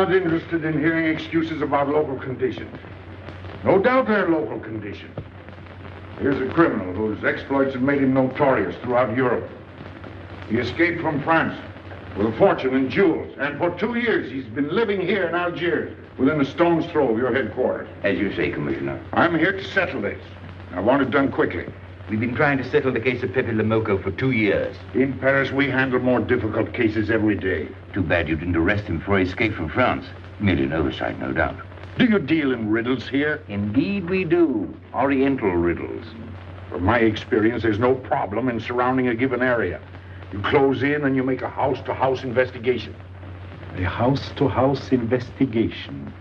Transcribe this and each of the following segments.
not interested in hearing excuses about local conditions. No doubt they're local conditions. Here's a criminal whose exploits have made him notorious throughout Europe. He escaped from France with a fortune in jewels, and for 2 years he's been living here in Algiers, within a stone's throw of your headquarters. As you say, Commissioner. I'm here to settle this. I want it done quickly. We've been trying to settle the case of Pepe Lemoko for 2 years. In Paris, we handle more difficult cases every day. Too bad you didn't arrest him before he escaped from France. Merely an oversight, no doubt. Do you deal in riddles here? Indeed we do. Oriental riddles. From my experience, there's no problem in surrounding a given area. You close in and you make a house-to-house investigation. A house-to-house investigation.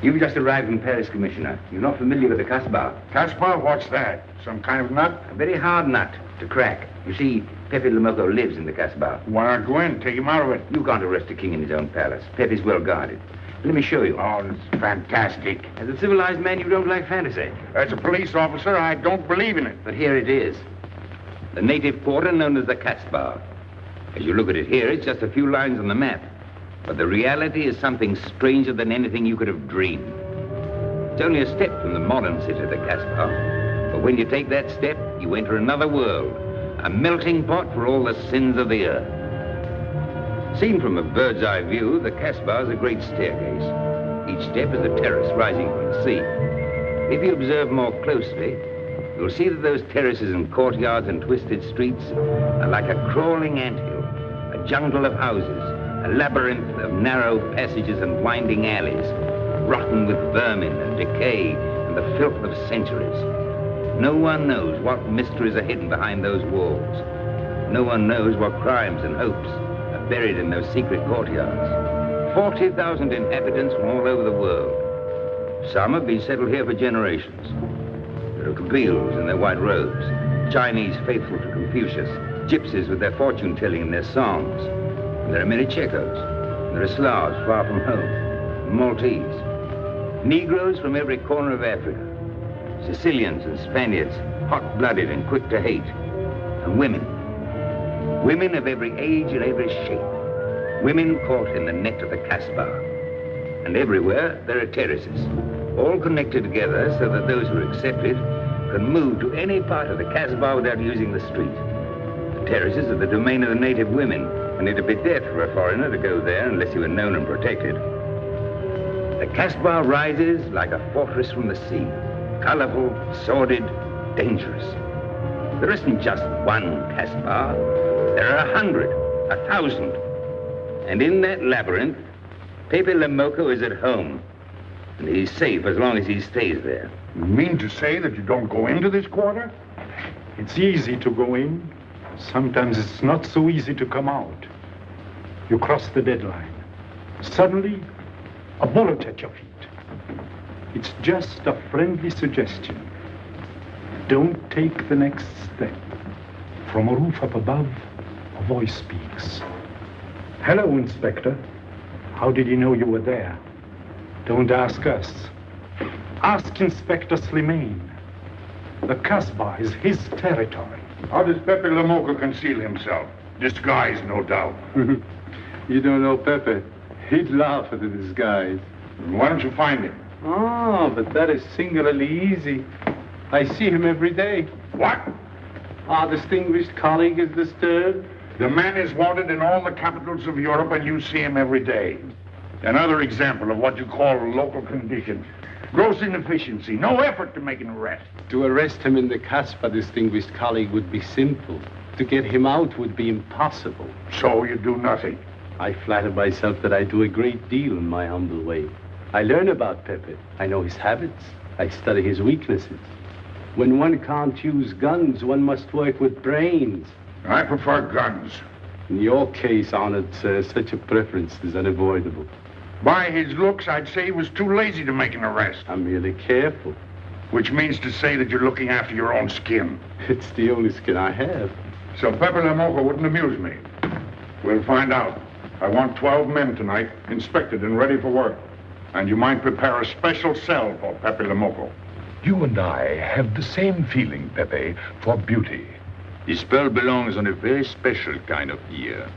You've just arrived in Paris, Commissioner. You're not familiar with the Casbah. Casbah? What's that? Some kind of nut? A very hard nut to crack. You see, Pepe Lemoko lives in the Casbah. Why not go in? Take him out of it. You can't arrest a king in his own palace. Pepe's well guarded. Let me show you. Oh, it's fantastic. As a civilized man, you don't like fantasy. As a police officer, I don't believe in it. But here it is. The native quarter known as the Casbah. As you look at it here, it's just a few lines on the map. But the reality is something stranger than anything you could have dreamed. It's only a step from the modern city, the Casbah. But when you take that step, you enter another world, a melting pot for all the sins of the earth. Seen from a bird's eye view, the Casbah is a great staircase. Each step is a terrace rising from the sea. If you observe more closely, you'll see that those terraces and courtyards and twisted streets are like a crawling anthill, a jungle of houses, a labyrinth of narrow passages and winding alleys, rotten with vermin and decay and the filth of centuries. No one knows what mysteries are hidden behind those walls. No one knows what crimes and hopes are buried in those secret courtyards. 40,000 inhabitants from all over the world. Some have been settled here for generations. There are Kabyles in their white robes, Chinese faithful to Confucius, gypsies with their fortune-telling and their songs. And there are many Checos. There are Slavs far from home, Maltese, Negroes from every corner of Africa, Sicilians and Spaniards, hot-blooded and quick to hate, and women. Women of every age and every shape. Women caught in the net of the Casbah. And everywhere there are terraces, all connected together so that those who are accepted can move to any part of the Casbah without using the street. The terraces are the domain of the native women, and it'd be death for a foreigner to go there unless he were known and protected. The Casbah rises like a fortress from the sea, colorful, sordid, dangerous. There isn't just one Casbah. There are 100, 1,000. And in that labyrinth, Pepe Lemoko is at home. And he's safe as long as he stays there. You mean to say that you don't go into this quarter? It's easy to go in. Sometimes it's not so easy to come out. You cross the deadline. Suddenly, a bullet at your feet. It's just a friendly suggestion. Don't take the next step. From a roof up above, a voice speaks. Hello, Inspector. How did you know you were there? Don't ask us. Ask Inspector Slimane. The Casbah is his territory. How does Pepe Lemoko conceal himself? Disguise, no doubt. You don't know Pepe. He'd laugh at the disguise. Why don't you find him? Oh, but that is singularly easy. I see him every day. What? Our distinguished colleague is disturbed. The man is wanted in all the capitals of Europe, and you see him every day. Another example of what you call local conditions. Gross inefficiency, no effort to make an arrest. To arrest him in the Casbah, distinguished colleague, would be simple. To get him out would be impossible. So you do nothing. I flatter myself that I do a great deal in my humble way. I learn about Pepe. I know his habits. I study his weaknesses. When one can't use guns, one must work with brains. I prefer guns. In your case, honored sir, such a preference is unavoidable. By his looks, I'd say he was too lazy to make an arrest. I'm merely careful. Which means to say that you're looking after your own skin. It's the only skin I have. So Pepe Lemoko wouldn't amuse me. We'll find out. I want 12 men tonight, inspected and ready for work. And you might prepare a special cell for Pepe Lemoko. You and I have the same feeling, Pepe, for beauty. This pearl belongs on a very special kind of ear.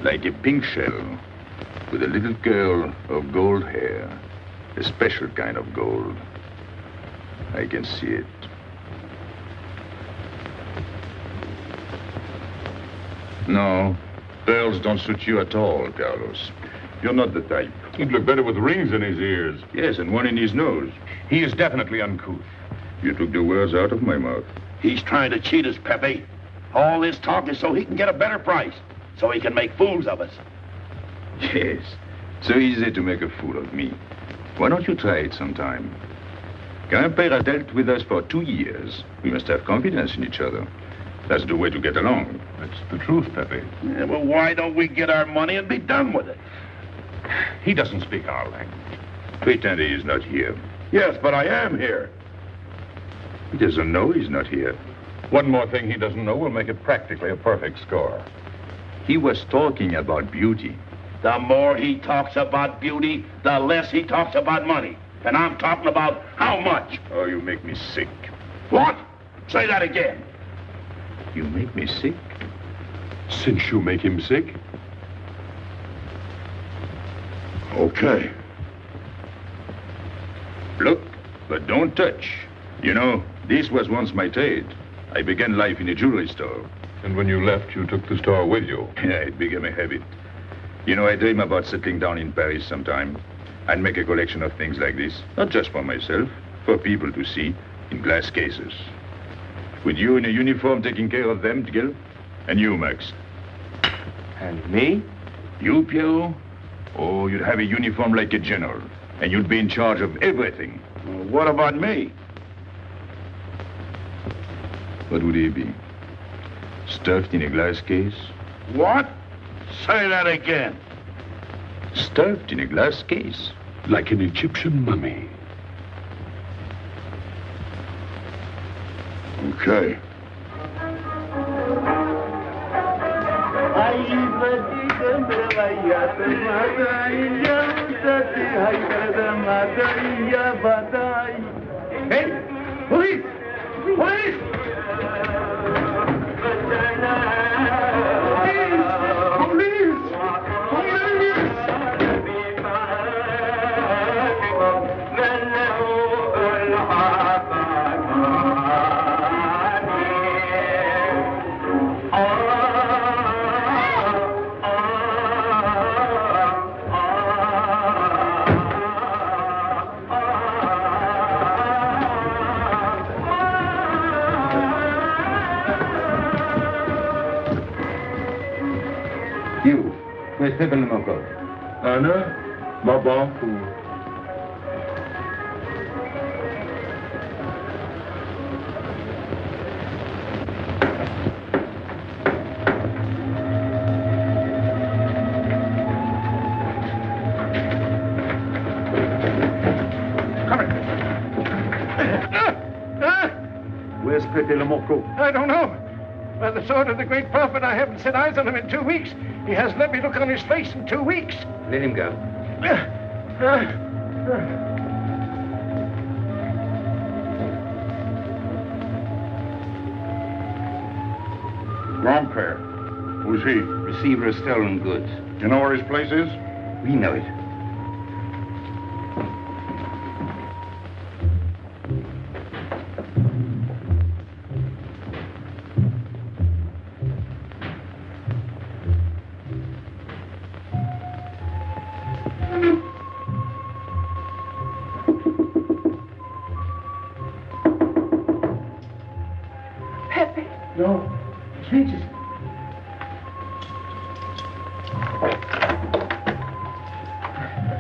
Like a pink shell with a little curl of gold hair. A special kind of gold. I can see it. No, pearls don't suit you at all, Carlos. You're not the type. He'd look better with rings in his ears. Yes, and one in his nose. He is definitely uncouth. You took the words out of my mouth. He's trying to cheat us, Pepe. All this talk is so he can get a better price, so he can make fools of us. Yes, so easy to make a fool of me. Why don't you try it sometime? Grandpere dealt with us for 2 years. We must have confidence in each other. That's the way to get along. That's the truth, Pepe. Yeah, well, why don't we get our money and be done with it? He doesn't speak our language. Pretend he is not here. Yes, but I am here. He doesn't know he's not here. One more thing he doesn't know will make it practically a perfect score. He was talking about beauty. The more he talks about beauty, the less he talks about money. And I'm talking about how much. Oh, you make me sick. What? Say that again. You make me sick? Since you make him sick? Okay. Look, but don't touch. You know, this was once my trade. I began life in a jewelry store. And when you left, you took the store with you. Yeah, it became a habit. You know, I dream about settling down in Paris sometime. I'd make a collection of things like this. Not just for myself, for people to see, in glass cases. With you in a uniform taking care of them, Gil? And you, Max? And me? You, Pierrot? Oh, you'd have a uniform like a general. And you'd be in charge of everything. Well, what about me? What would he be? Stuffed in a glass case? What? Say that again. Stuffed in a glass case? Like an Egyptian mummy. Okay. Hey, police! Police! You, where's Pepe le Moco? Anna, Baba, Where's Pepe le Moco? I don't know. By the sword of the great prophet, I haven't set eyes on him in 2 weeks. He hasn't let me look on his face in 2 weeks. Let him go. Grandpere. Who's he? Receiver of stolen goods. You know where his place is? We know it. Pepe. No. Jesus.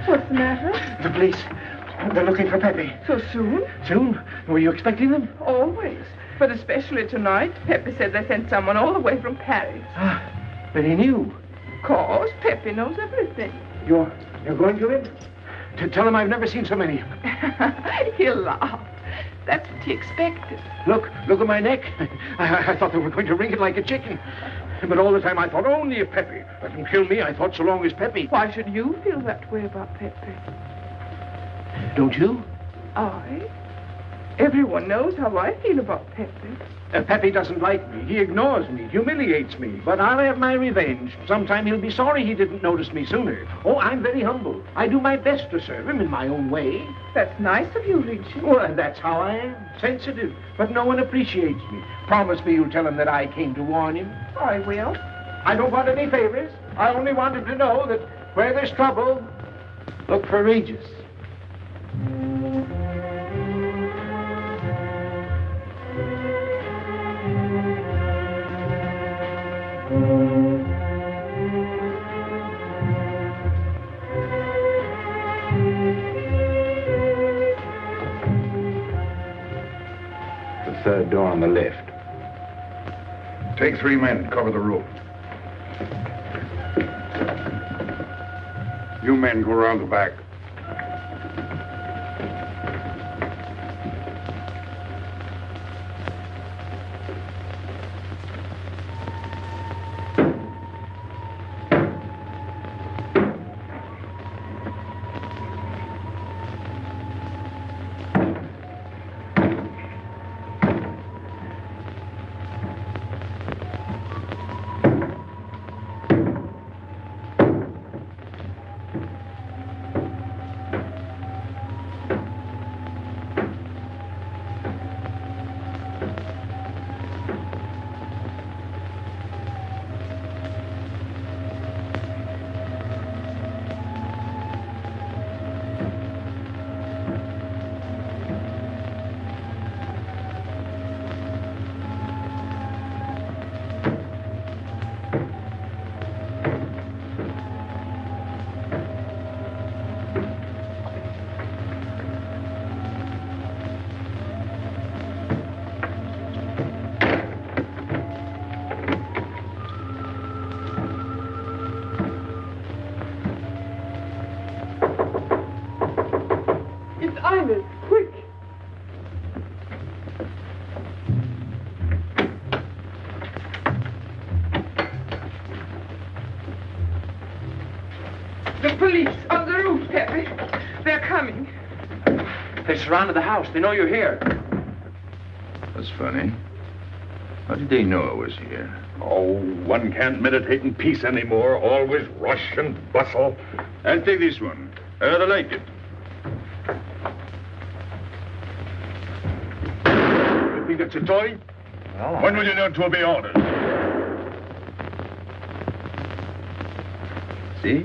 What's the matter? The police. They're looking for Pepe. So soon? Soon? Were you expecting them? Always. But especially tonight. Pepe said they sent someone all the way from Paris. Ah, but he knew. Of course, Pepe knows everything. You're going to him? To tell him I've never seen so many. He'll laugh. That's what he expected. Look at my neck. I thought they were going to wring it like a chicken. But all the time I thought only of Pepe. Let them kill me, I thought so long as Pepe. Why should you feel that way about Pepe? Don't you? I? Everyone knows how I feel about Pepe. Pepe doesn't like me. He ignores me, humiliates me. But I'll have my revenge. Sometime he'll be sorry he didn't notice me sooner. Oh, I'm very humble. I do my best to serve him in my own way. That's nice of you, Richard. Well, that's how I am. Sensitive. But no one appreciates me. Promise me you'll tell him that I came to warn him. I will. I don't want any favors. I only want him to know that where there's trouble, look for Regis. The third door on the left. Take 3 men and cover the room. You men go around the back. Quick! The police on the roof, Pepe. They're coming. They surrounded the house. They know you're here. That's funny. How did they know I was here? Oh, one can't meditate in peace anymore. Always rush and bustle. I'll take this one. I rather like it. You think it's a toy? Well, When will you learn to obey orders? See?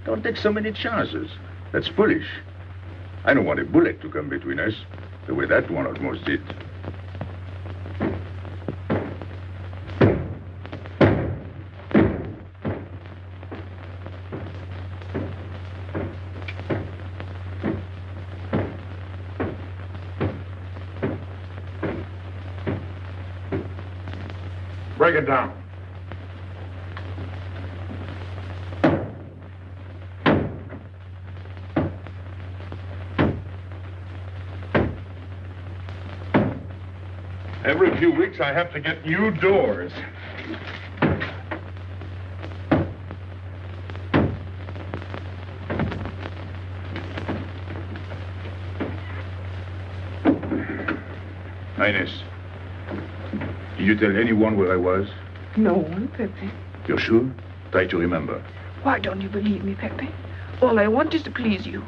Don't take so many chances. That's foolish. I don't want a bullet to come between us, the way that one almost did. Break it down. Every few weeks I have to get new doors. Highness, did you tell anyone where I was? No one, Pepe. You're sure? Try to remember. Why don't you believe me, Pepe? All I want is to please you.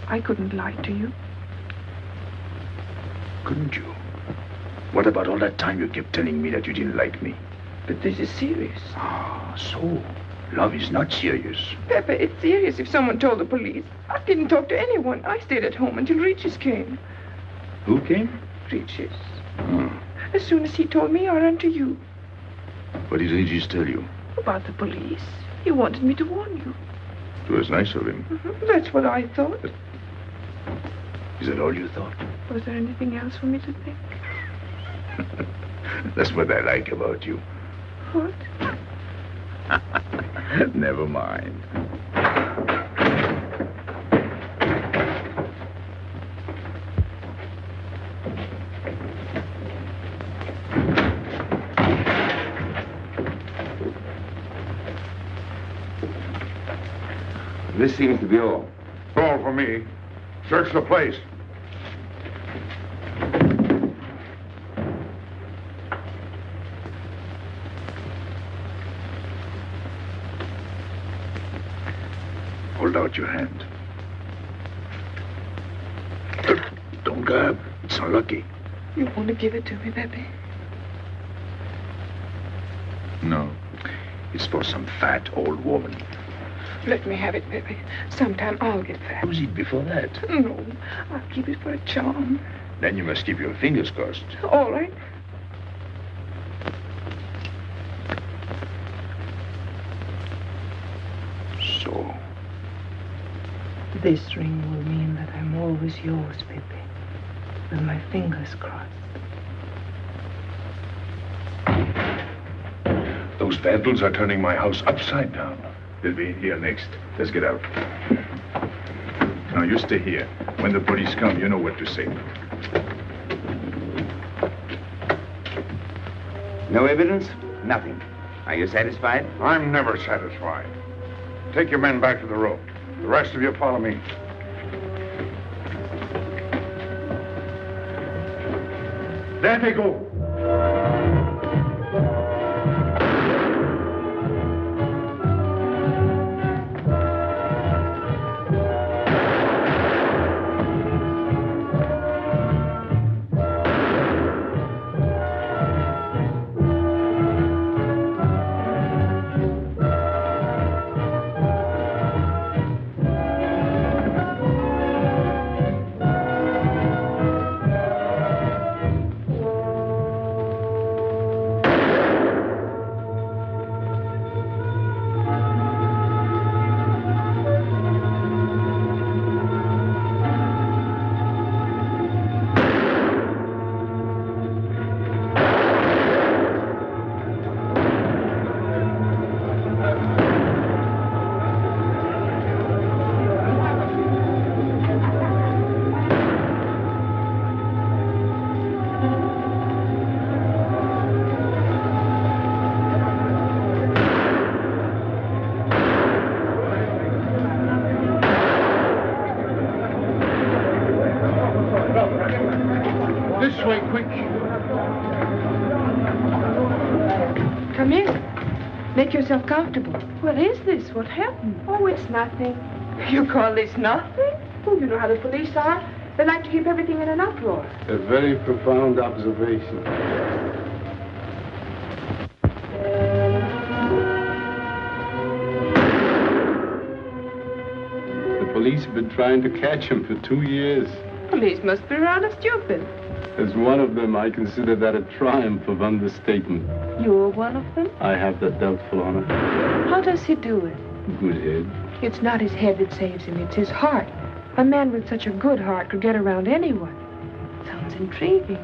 I couldn't lie to you. Couldn't you? What about all that time you kept telling me that you didn't like me? But this is serious. Ah, so love is not serious. Pepe, it's serious if someone told the police. I didn't talk to anyone. I stayed at home until Regis came. Who came? Regis. Hmm. As soon as he told me, I ran to you. What did Regis tell you? About the police. He wanted me to warn you. It was nice of him. That's what I thought. Is that all you thought? Was there anything else for me to think? That's what I like about you. What? Never mind. This seems to be all. All for me. Search the place. Hold out your hand. Don't grab. It's unlucky. You want to give it to me, Pepe? No. It's for some fat old woman. Let me have it, Pepe. Sometime I'll get fat. Use it before that. No, I'll keep it for a charm. Then you must keep your fingers crossed. All right. So. This ring will mean that I'm always yours, Pepe. With my fingers crossed. Those vandals are turning my house upside down. They'll be in here next. Let's get out. Now, you stay here. When the police come, you know what to say. No evidence? Nothing. Are you satisfied? I'm never satisfied. Take your men back to the road. The rest of you follow me. There they go. This way, quick. Come in. Make yourself comfortable. What is this? What happened? Oh, it's nothing. You call this nothing? Oh, you know how the police are. They like to keep everything in an uproar. A very profound observation. The police have been trying to catch him for 2 years. Police must be rather stupid. As one of them, I consider that a triumph of understatement. You're one of them? I have that doubtful honor. How does he do it? Good head. It's not his head that saves him, it's his heart. A man with such a good heart could get around anyone. Sounds intriguing.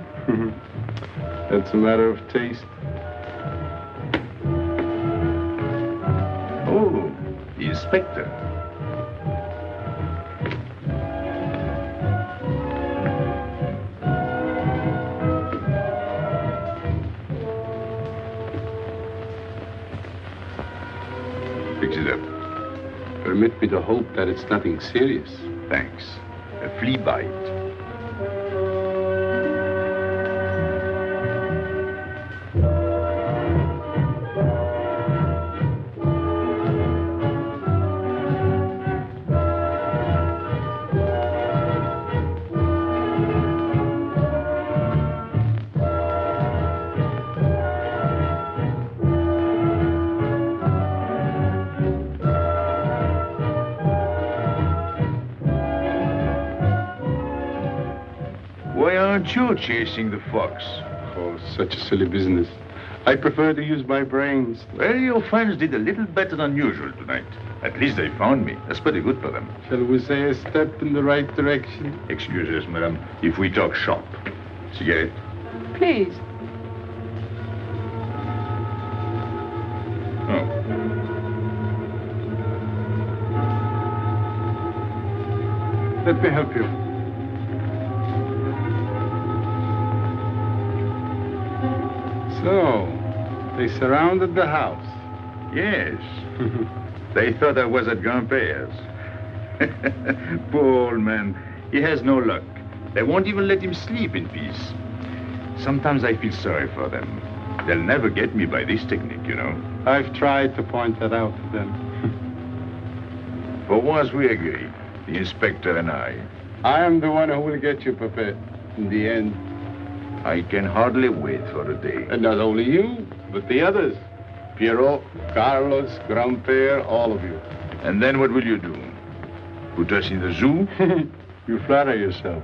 That's a matter of taste. Oh, the inspector. Fix it up. Permit me to hope that it's nothing serious. Thanks. A flea bite. Why aren't you chasing the fox? Oh, such a silly business. I prefer to use my brains. Well, your friends did a little better than usual tonight. At least they found me. That's pretty good for them. Shall we say a step in the right direction? Excuse us, madam, if we talk shop. Cigarette? Please. Oh. Let me help you. So, they surrounded the house. Yes. They thought I was at Grandpère's. Poor old man. He has no luck. They won't even let him sleep in peace. Sometimes I feel sorry for them. They'll never get me by this technique, you know. I've tried to point that out to them. For once we agree, the inspector and I. I am the one who will get you, Pepe, in the end. I can hardly wait for the day. And not only you, but the others. Piero, Carlos, Grandpere, all of you. And then what will you do? Put us in the zoo? You flatter yourself.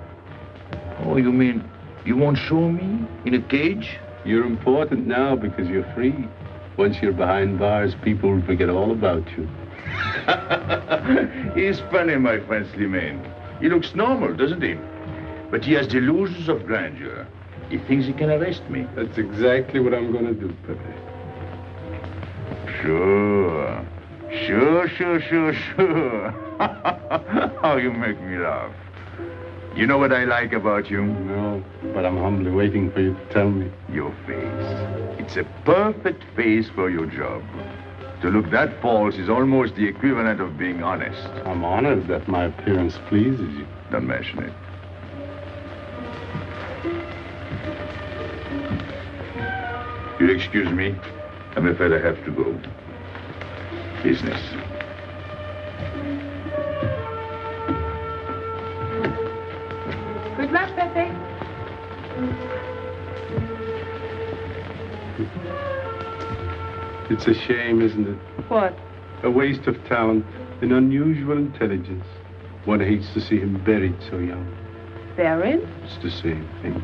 Oh, you mean you won't show me in a cage? You're important now because you're free. Once you're behind bars, people will forget all about you. He's funny, my friend Slimane. He looks normal, doesn't he? But he has delusions of grandeur. He thinks he can arrest me. That's exactly what I'm going to do, Pepe. Sure. Sure. How you make me laugh. You know what I like about you? No, but I'm humbly waiting for you to tell me. Your face. It's a perfect face for your job. To look that false is almost the equivalent of being honest. I'm honored that my appearance pleases you. Don't mention it. You'll excuse me. I'm afraid I have to go. Business. Good luck, Pepe. It's a shame, isn't it? What? A waste of talent, an unusual intelligence. One hates to see him buried so young. Buried? It's the same thing.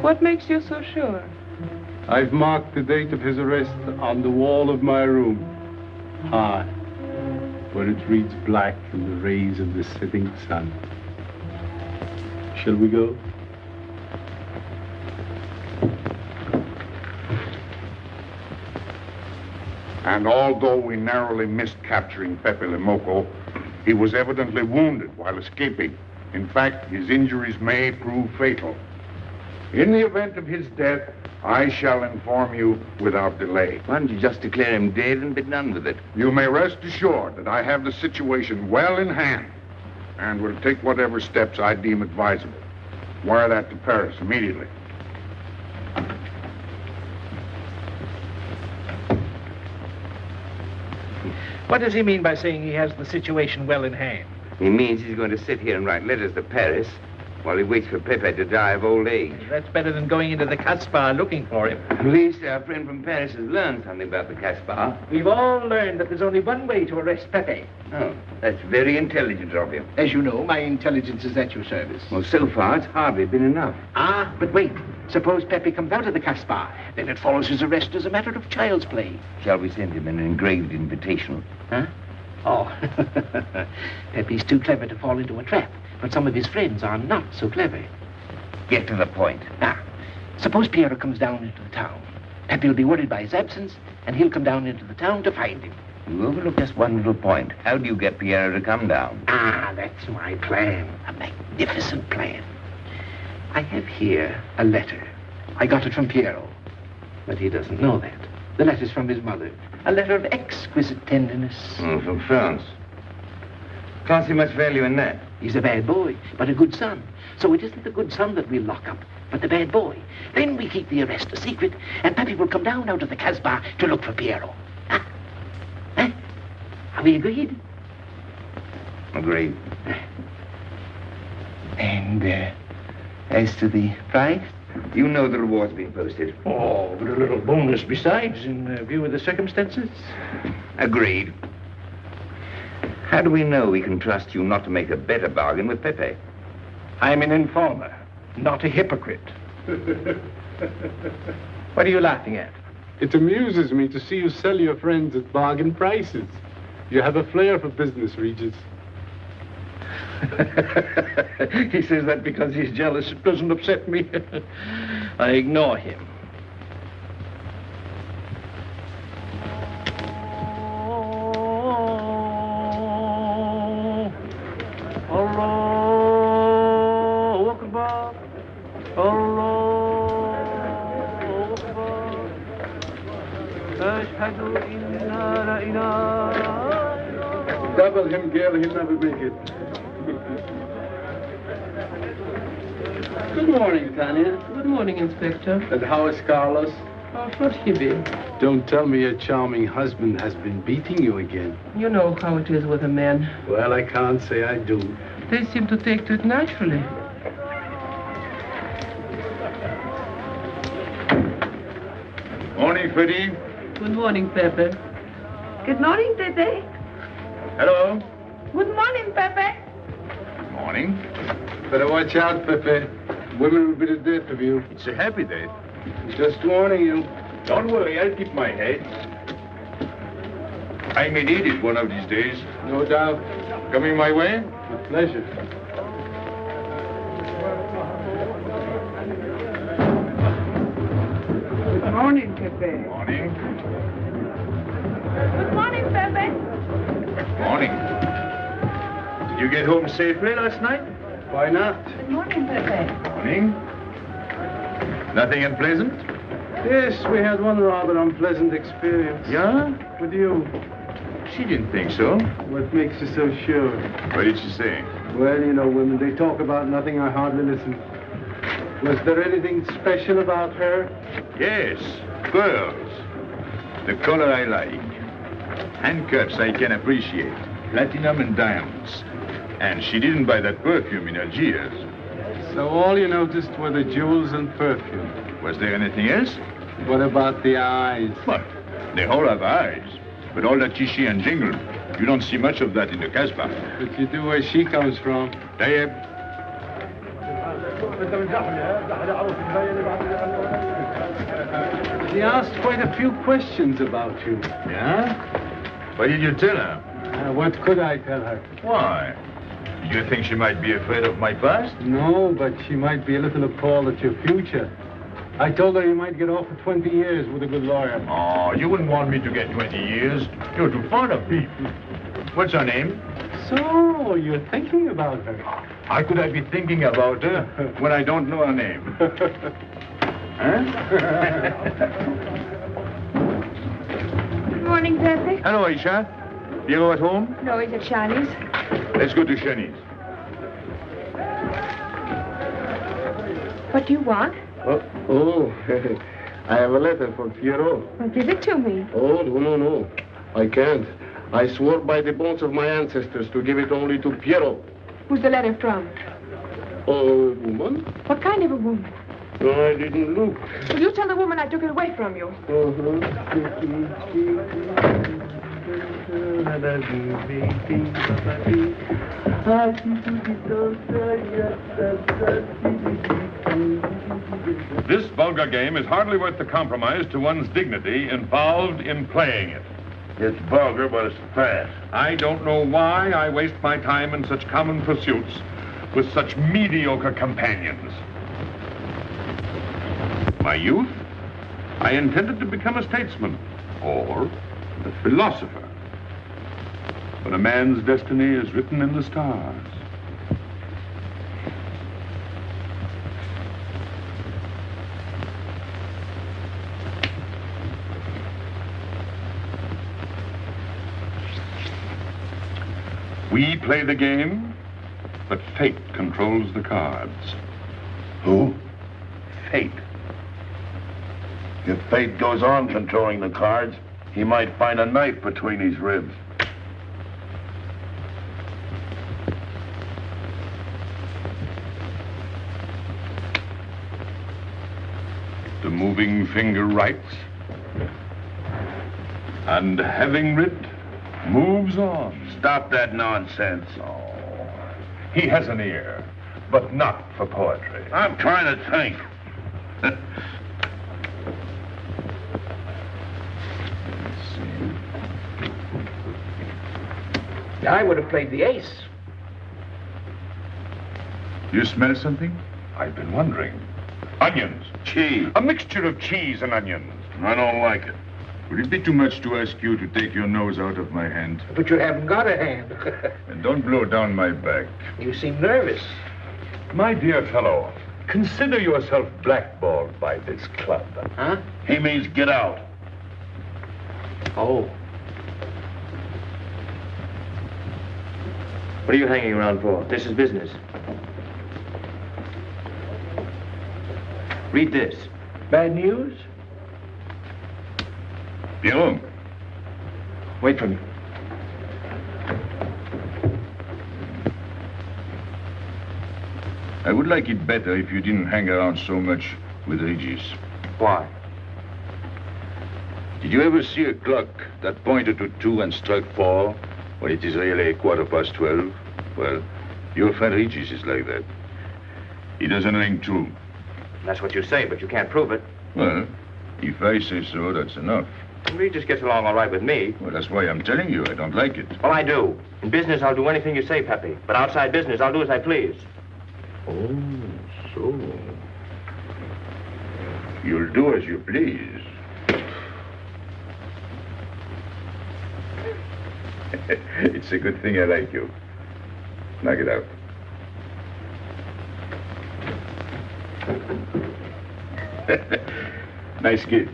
What makes you so sure? I've marked the date of his arrest on the wall of my room. High, where it reads black in the rays of the setting sun. Shall we go? And although we narrowly missed capturing Pepe Lemoco, he was evidently wounded while escaping. In fact, his injuries may prove fatal. In the event of his death, I shall inform you without delay. Why don't you just declare him dead and be done with it? You may rest assured that I have the situation well in hand and will take whatever steps I deem advisable. Wire that to Paris immediately. What does he mean by saying he has the situation well in hand? He means he's going to sit here and write letters to Paris while he waits for Pepe to die of old age. That's better than going into the Casbah looking for him. At least our friend from Paris has learned something about the Casbah. We've all learned that there's only one way to arrest Pepe. Oh, that's very intelligent of you. As you know, my intelligence is at your service. Well, so far, it's hardly been enough. Ah, but wait. Suppose Pepe comes out of the Casbah. Then it follows his arrest as a matter of child's play. Shall we send him an engraved invitation? Huh? Oh, Pepe's too clever to fall into a trap. But some of his friends are not so clever. Get to the point. Now, suppose Piero comes down into the town. Pepe will be worried by his absence, and he'll come down into the town to find him. You overlook just one little point. How do you get Piero to come down? Ah, that's my plan. A magnificent plan. I have here a letter. I got it from Piero. But he doesn't know that. The letter's from his mother. A letter of exquisite tenderness. From France. Can't see much value in that. He's a bad boy, but a good son. So it isn't the good son that we'll lock up, but the bad boy. Then we keep the arrest a secret, and Pepe will come down out of the Casbah to look for Piero. Huh? Huh? Are we agreed? Agreed. And, as to the price? You know the reward's been posted. Oh, but a little bonus besides, in view of the circumstances. Agreed. How do we know we can trust you not to make a better bargain with Pepe? I'm an informer, not a hypocrite. What are you laughing at? It amuses me to see you sell your friends at bargain prices. You have a flair for business, Regis. He says that because he's jealous. It doesn't upset me. I ignore him. Double him, Gail, he'll never make it. Good morning, Tanya. Good morning, Inspector. And how is Carlos? How should he be? Don't tell me your charming husband has been beating you again. You know how it is with a man. Well, I can't say I do. They seem to take to it naturally. Morning, Freddie. Good morning, Pepe. Good morning, Pepe. Hello. Good morning, Pepe. Morning. Better watch out, Pepe. Women will be the death of you. It's a happy day. Just warning you. Don't worry, I'll keep my head. I may need it one of these days. No doubt. Coming my way? With pleasure. Good morning, Pepe. Morning. Good morning, Pepe. Morning. Did you get home safely last night? Why not? Good morning, Pepe. Morning. Nothing unpleasant? Yes, we had one rather unpleasant experience. Yeah? With you. She didn't think so. What makes you so sure? What did she say? Well, you know, women, they talk about nothing. I hardly listen. Was there anything special about her? Yes, pearls. The color I like. Handcuffs I can appreciate. Platinum and diamonds. And she didn't buy that perfume in Algiers. So all you noticed were the jewels and perfume. Was there anything else? What about the eyes? What? They all have eyes. But all that chichi and jingle, you don't see much of that in the Casbah. But you do where she comes from. Tayyib. She asked quite a few questions about you. Yeah? What did you tell her? What could I tell her? Why? Did you think she might be afraid of my past? No, but she might be a little appalled at your future. I told her you might get off for 20 years with a good lawyer. Oh, you wouldn't want me to get 20 years. You're too fond of me. What's her name? So, you're thinking about her. How could I be thinking about her when I don't know her name? Huh? Good morning, Pepe. Hello, Aisha. Piero at home? No, he's at Shani's. Let's go to Shani's. What do you want? Oh, I have a letter for Piero. Well, give it to me. Oh, no. I can't. I swore by the bones of my ancestors to give it only to Piero. Who's the letter from? Oh, woman? What kind of a woman? No, I didn't look. Will you tell the woman I took it away from you? This vulgar game is hardly worth the compromise to one's dignity involved in playing it. It's vulgar, but it's fast. I don't know why I waste my time in such common pursuits with such mediocre companions. My youth, I intended to become a statesman or a philosopher. But a man's destiny is written in the stars. We play the game, but fate controls the cards. Who? Fate. If fate goes on controlling the cards, he might find a knife between his ribs. The moving finger writes, and having writ, moves on. Stop that nonsense. Oh, he has an ear, but not for poetry. I'm trying to think. I would have played the ace. You smell something? I've been wondering. Onions. Cheese. A mixture of cheese and onions. I don't like it. Would it be too much to ask you to take your nose out of my hand? But you haven't got a hand. And don't blow down my back. You seem nervous. My dear fellow, consider yourself blackballed by this club. Huh? He means get out. Oh. What are you hanging around for? This is business. Read this. Bad news? Pierrot. Wait for me. I would like it better if you didn't hang around so much with Regis. Why? Did you ever see a clock that pointed to 2 and struck 4 when it is really 12:15? Well, your friend Regis is like that. He doesn't ring 2. That's what you say, but you can't prove it. Well, if I say so, that's enough. Regis gets along all right with me. Well, that's why I'm telling you I don't like it. Well, I do. In business, I'll do anything you say, Pepe. But outside business, I'll do as I please. Oh, so. You'll do as you please. It's a good thing I like you. Knock it out. Nice kid.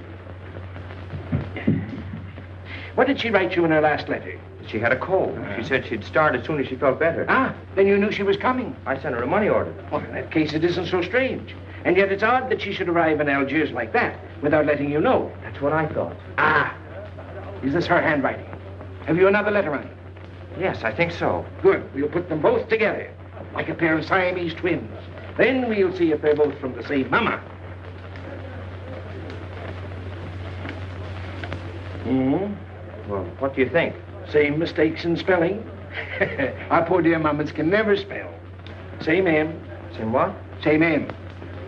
What did she write you in her last letter? She had a cold. She said she'd start as soon as she felt better. Ah, then you knew she was coming. I sent her a money order. Well, in that case, it isn't so strange. And yet it's odd that she should arrive in Algiers like that, without letting you know. That's what I thought. Ah, is this her handwriting? Have you another letter on it? Yes, I think so. Good. We'll put them both together, like a pair of Siamese twins. Then we'll see if they're both from the same mama. Hmm? Well, what do you think? Same mistakes in spelling. Our poor dear mamas can never spell. Same M. Same what? Same M.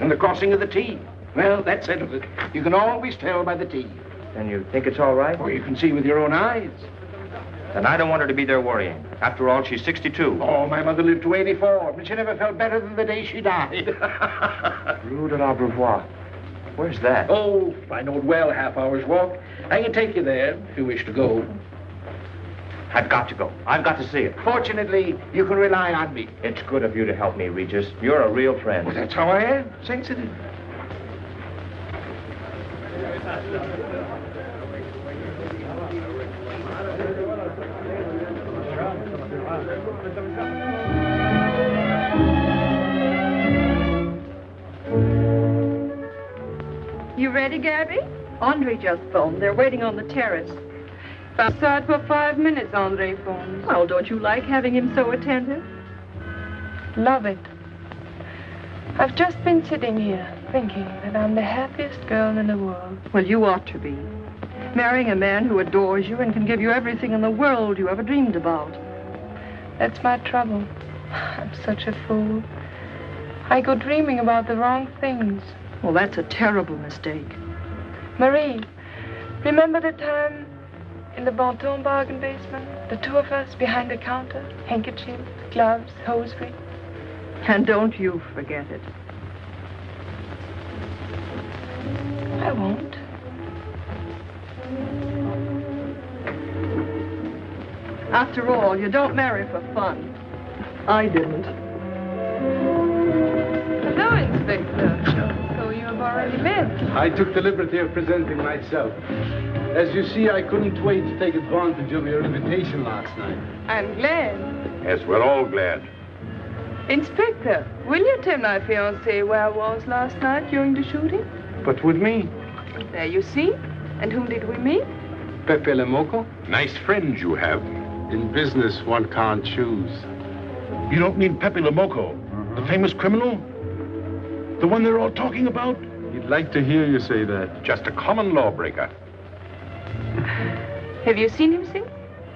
And the crossing of the T. Well, that settles it. You can always tell by the T. Then you think it's all right? Or you can see with your own eyes. Then I don't want her to be there worrying. After all, she's 62. Oh, my mother lived to 84, but she never felt better than the day she died. Rue de l'Abreuvoir. Where's that? Oh, I know it well, half-hour's walk. I can take you there if you wish to go. I've got to go. I've got to see it. Fortunately, you can rely on me. It's good of you to help me, Regis. You're a real friend. Well, that's how I am. Sensitive. You ready, Gaby? Andre just phoned. They're waiting on the terrace. Outside for 5 minutes, Andre phones. Well, don't you like having him so attentive? Love it. I've just been sitting here thinking that I'm the happiest girl in the world. Well, you ought to be. Marrying a man who adores you and can give you everything in the world you ever dreamed about. That's my trouble. I'm such a fool. I go dreaming about the wrong things. Well, that's a terrible mistake. Marie, remember the time in the Bonton bargain basement? The two of us behind the counter, handkerchiefs, gloves, hosiery. And don't you forget it. I won't. After all, you don't marry for fun. I didn't. Hello, Inspector. So you have already met. I took the liberty of presenting myself. As you see, I couldn't wait to take advantage of your invitation last night. I'm glad. Yes, we're all glad. Inspector, will you tell my fiancé where I was last night during the shooting? But with me, There you see. And whom did we meet? Pepe Le Moco? Nice friends you have. In business, one can't choose. You don't mean Pepe Le Moco, the famous criminal? The one they're all talking about? You'd like to hear you say that. Just a common lawbreaker. Have you seen him since?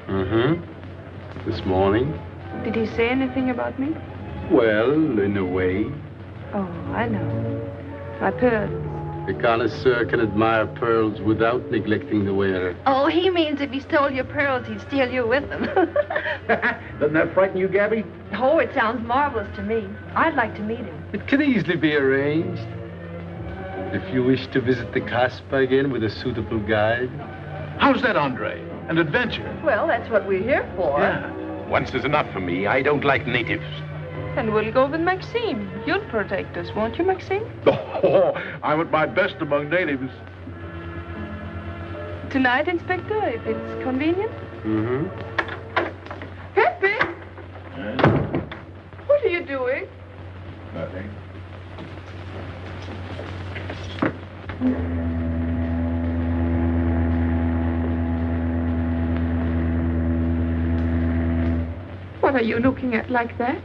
Mm-hmm. This morning? Did he say anything about me? Well, in a way. Oh, I know. My pearls. A connoisseur can admire pearls without neglecting the wearer. Oh, he means if he stole your pearls, he'd steal you with them. Doesn't that frighten you, Gaby? Oh, it sounds marvelous to me. I'd like to meet him. It can easily be arranged. If you wish to visit the Casbah again with a suitable guide. How's that, Andre? An adventure? Well, that's what we're here for. Once is enough for me. I don't like natives. And we'll go with Maxime. You'll protect us, won't you, Maxime? Oh, I'm at my best among natives. Tonight, Inspector, if it's convenient. Mm-hmm. Pepe! What are you doing? Nothing. What are you looking at like that?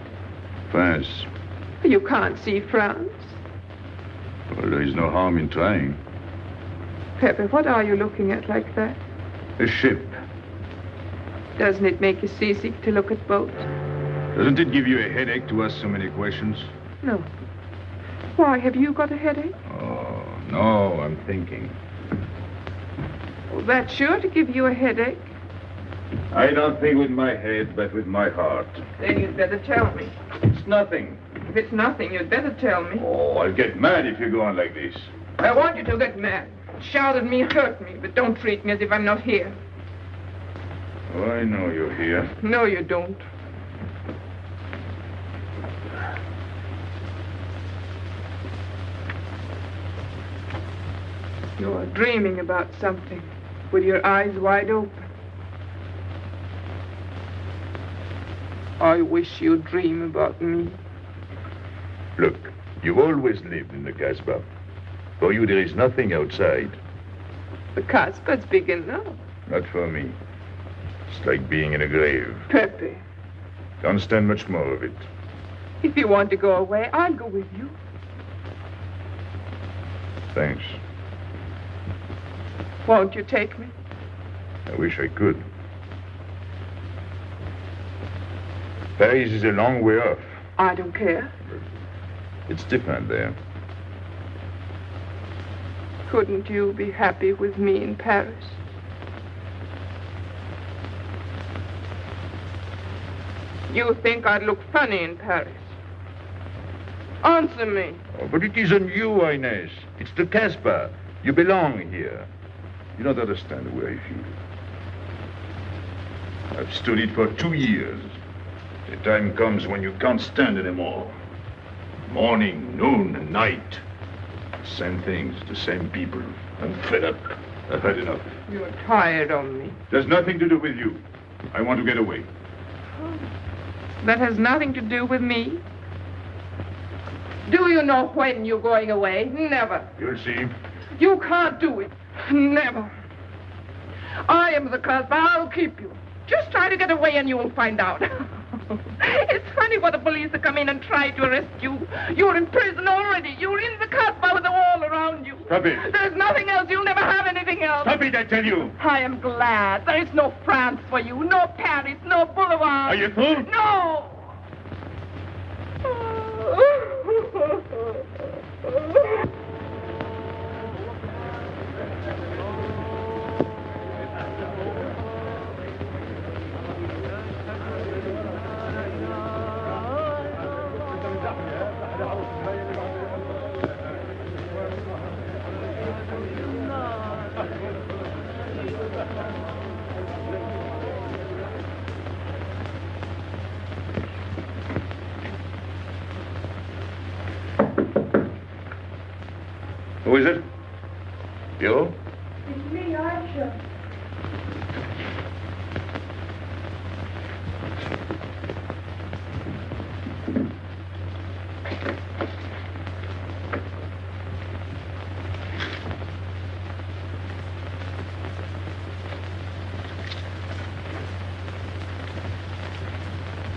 France. You can't see France. Well, there is no harm in trying. Pepe, what are you looking at like that? A ship. Doesn't it make you seasick to look at boats? Doesn't it give you a headache to ask so many questions? No. Why, have you got a headache? Oh, no, I'm thinking. Well, that's sure to give you a headache. I don't think with my head, but with my heart. Then you'd better tell me. It's nothing. If it's nothing, you'd better tell me. Oh, I'll get mad if you go on like this. I want you to get mad. Shout at me, hurt me, but don't treat me as if I'm not here. Oh, I know you're here. No, you don't. You're dreaming about something with your eyes wide open. I wish you'd dream about me. Look, you've always lived in the Casbah. For you, there is nothing outside. The Casbah's big enough. Not for me. It's like being in a grave. Pepe, Can't stand much more of it. if you want to go away, I'll go with you. Thanks. Won't you take me? I wish I could. Paris is a long way off. I don't care. It's different there. Couldn't you be happy with me in Paris? You think I'd look funny in Paris? Answer me. Oh, but it isn't you, Inez. It's the Casbah. You belong here. You don't understand the way I feel. I've stood it for 2 years. The time comes when you can't stand anymore. Morning, noon, and night. Same things, the same people. I'm fed up. I've had enough. You're tired of me. There's nothing to do with you. I want to get away. That has nothing to do with me. Do you know when you're going away? Never. You'll see. You can't do it. Never. I am the Casbah. I'll keep you. Just try to get away and you'll find out. It's funny for the police to come in and try to arrest you. You're in prison already. You're in the Casbah with a wall around you. Stop it. There's nothing else. You'll never have anything else. Stop it, I tell you. I am glad. There is no France for you. No Paris. No Boulevard. Are you through? No. Who is it? You? It's me, Aisha.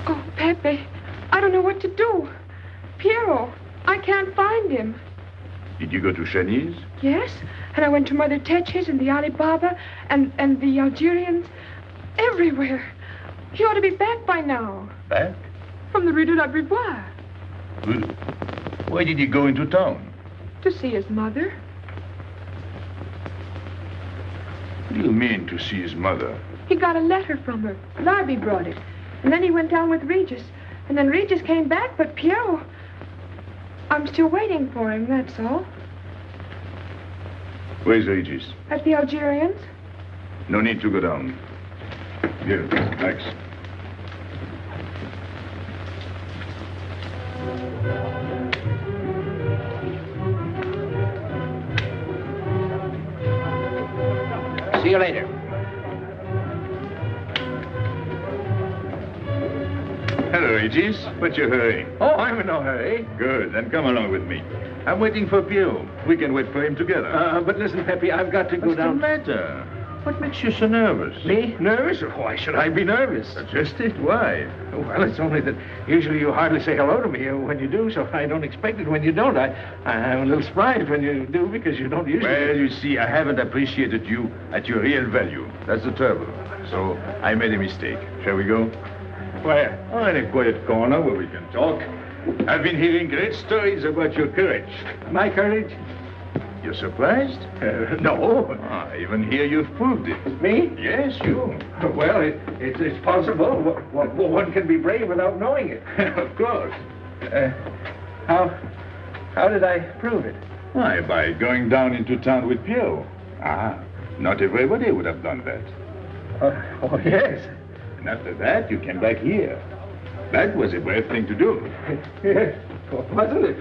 Oh, Pepe, I don't know what to do. Piero, I can't find him. Did you go to Shani's? Yes, and I went to Mother Tetch's and the Alibaba and the Algerians. Everywhere. He ought to be back by now. Back? From the Rue de la Brivoire. Why did he go into town? To see his mother. What do you mean, to see his mother? He got a letter from her. Gaby brought it. And then he went down with Regis. And then Regis came back, but Piero... I'm still waiting for him, that's all. Where's Regis? At the Algerians? No need to go down. Here, thanks. See you later. Hello, Regis. What's your hurry? Oh, I'm in no hurry. Good, then come along with me. I'm waiting for Piero. We can wait for him together. But listen, Pepe, I've got to go What's down. the matter? What makes you so nervous? Me? Nervous? Why should I be nervous? That's just it. Why? Well, it's only that usually you hardly say hello to me when you do, so I don't expect it when you don't. I'm a little surprised when you do because you don't usually. Well, you see, I haven't appreciated you at your real value. That's the trouble. So I made a mistake. Shall we go? Where? Oh, in a quiet corner where we can talk. I've been hearing great stories about your courage. My courage? You're surprised? No. I even hear you've proved it. Me? Yes, you. Well, it's possible. One can be brave without knowing it. Of course. How did I prove it? Why, by going down into town with Pierrot. Not everybody would have done that. Oh, yes. And after that, you came back here. That was a brave thing to do. Yes, wasn't it?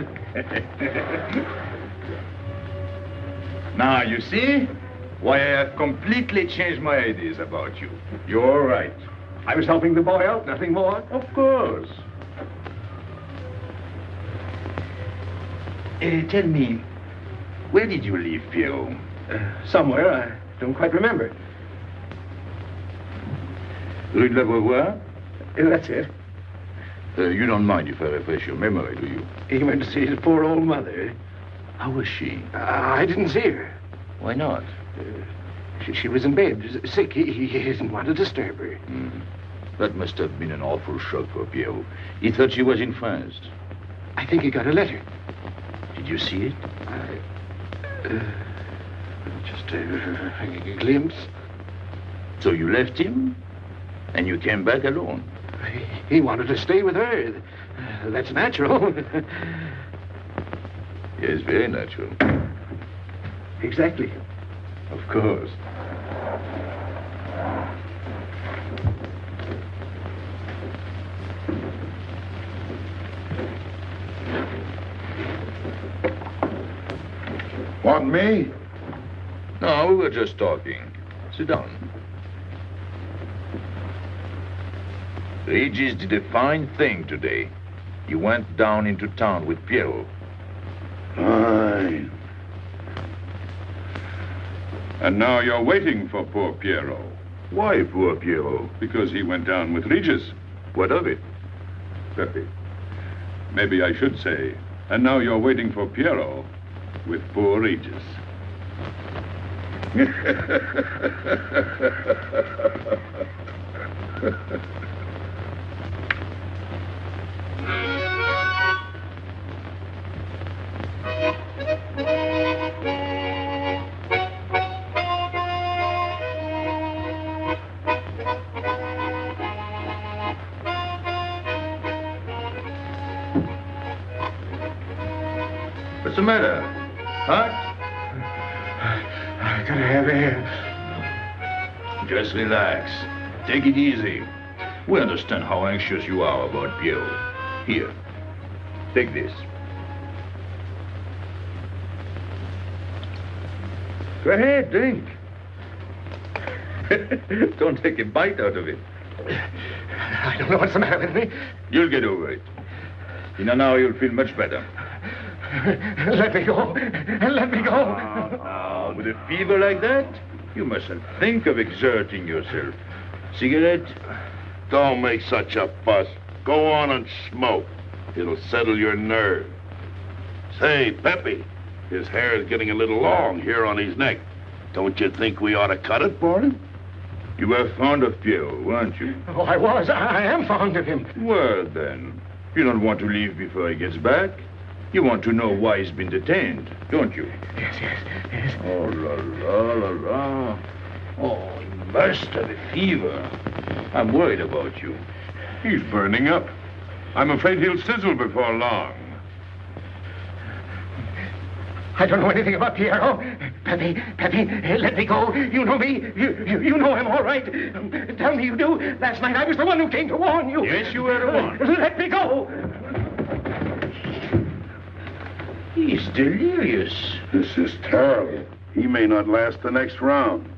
Now, you see why I have completely changed my ideas about you. You're right. I was helping the boy out, nothing more. Of course. Tell me, where did you leave Pierrot? Somewhere, I don't quite remember. Rue de la Beauvoir? That's it. You don't mind if I refresh your memory, do you? He went to see his poor old mother. How was she? I didn't see her. Why not? She was in bed, sick. He didn't want to disturb her. That must have been an awful shock for Pierrot. He thought she was in France. I think he got a letter. Did you see it? Just a glimpse. So you left him, and you came back alone? He wanted to stay with her. That's natural. Yes, very natural. Exactly. Of course. Want me? No, we were just talking. Sit down. Regis did a fine thing today. He went down into town with Pierrot. Fine. And now you're waiting for poor Pierrot. Why poor Pierrot? Because he went down with Regis. What of it? Pepe. Maybe I should say, and now you're waiting for Pierrot with poor Regis. What's the matter? Hot? I gotta have air. Just relax. Take it easy. We understand how anxious you are about Pierrot. Here, take this. Go ahead, drink. Don't take a bite out of it. I don't know what's the matter with me. You'll get over it. In an hour, you'll feel much better. Let me go. Let me go. With a fever like that, you mustn't think of exerting yourself. Cigarette? Don't make such a fuss. Go on and smoke. It'll settle your nerve. Say, Pepe, his hair is getting a little long here on his neck. Don't you think we ought to cut it for him? You were fond of Pierrot, weren't you? Oh, I was. I am fond of him. Well, then, you don't want to leave before he gets back. You want to know why he's been detained, don't you? Yes. Oh, la, la, la, la. Oh, he must have a fever. I'm worried about you. He's burning up. I'm afraid he'll sizzle before long. I don't know anything about Pierrot. Pepe, let me go. You know me. You know him all right. Tell me you do. Last night I was the one who came to warn you. Yes, you were the one. Let me go. He's delirious. This is terrible. He may not last the next round.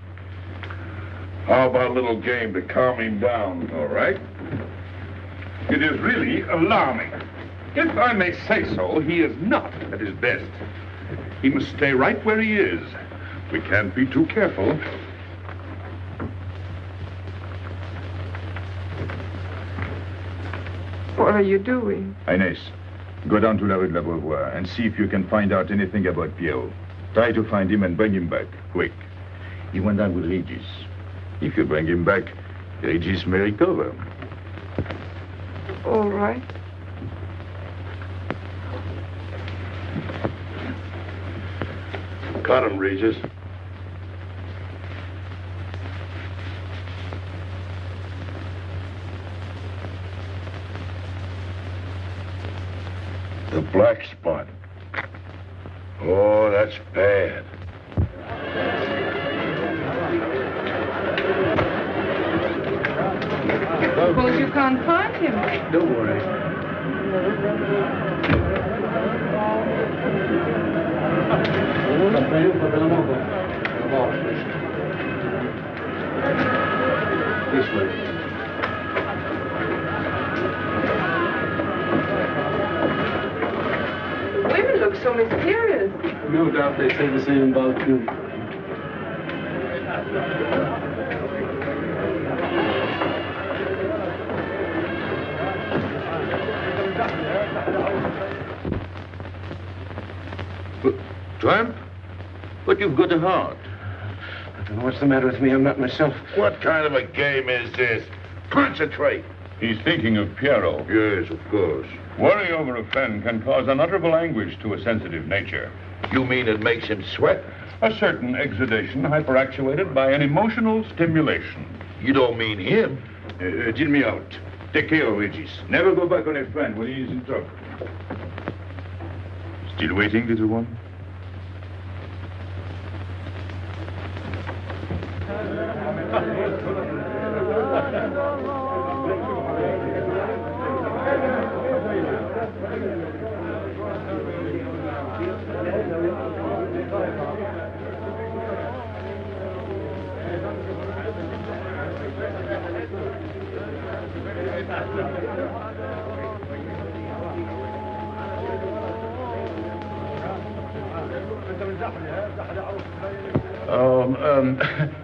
How about a little game to calm him down? All right. It is really alarming. If I may say so, he is not at his best. He must stay right where he is. We can't be too careful. What are you doing? Inés, go down to la rue de l'Abreuvoir and see if you can find out anything about Pierrot. Try to find him and bring him back, quick. He went down with Regis. If you bring him back, Regis may recover. All right. Cut him, Regis. The black spot. Oh, that's bad. Suppose you can't find him. Don't worry. This way. Women look so mysterious. No doubt they say the same about you. Tramp? But you've got a heart. I don't know what's the matter with me. I'm not myself. What kind of a game is this? Concentrate. He's thinking of Pierrot. Yes, of course. Worry over a friend can cause unutterable anguish to a sensitive nature. You mean it makes him sweat? A certain exudation hyperactuated by an emotional stimulation. You don't mean him? Deal me out. Take care of Regis. Never go back on a friend when he is in trouble. Still waiting, little one?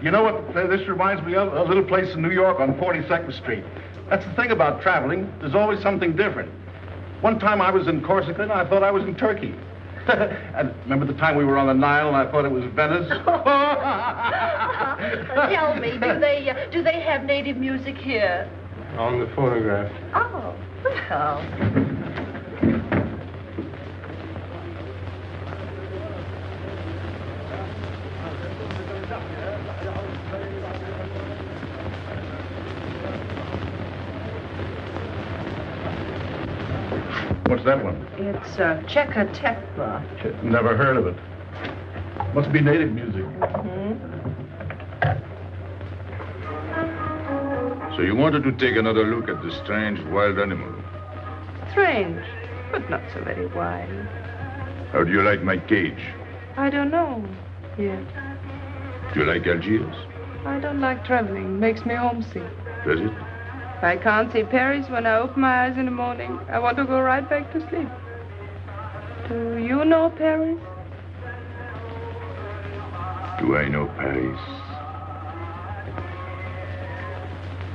You know what this reminds me of? A little place in New York on 42nd Street. That's the thing about traveling. There's always something different. One time I was in Corsica and I thought I was in Turkey. And remember the time we were on the Nile and I thought it was Venice? Tell me, do they have native music here? On the phonograph. Oh, well. What's that one? It's Casbah. Never heard of it. Must be native music. So you wanted to take another look at the strange wild animal. Strange, but not so very wild. How do you like my cage? I don't know yet. Do you like Algiers? I don't like traveling. Makes me homesick. Does it? I can't see Paris when I open my eyes in the morning. I want to go right back to sleep. Do you know Paris? Do I know Paris?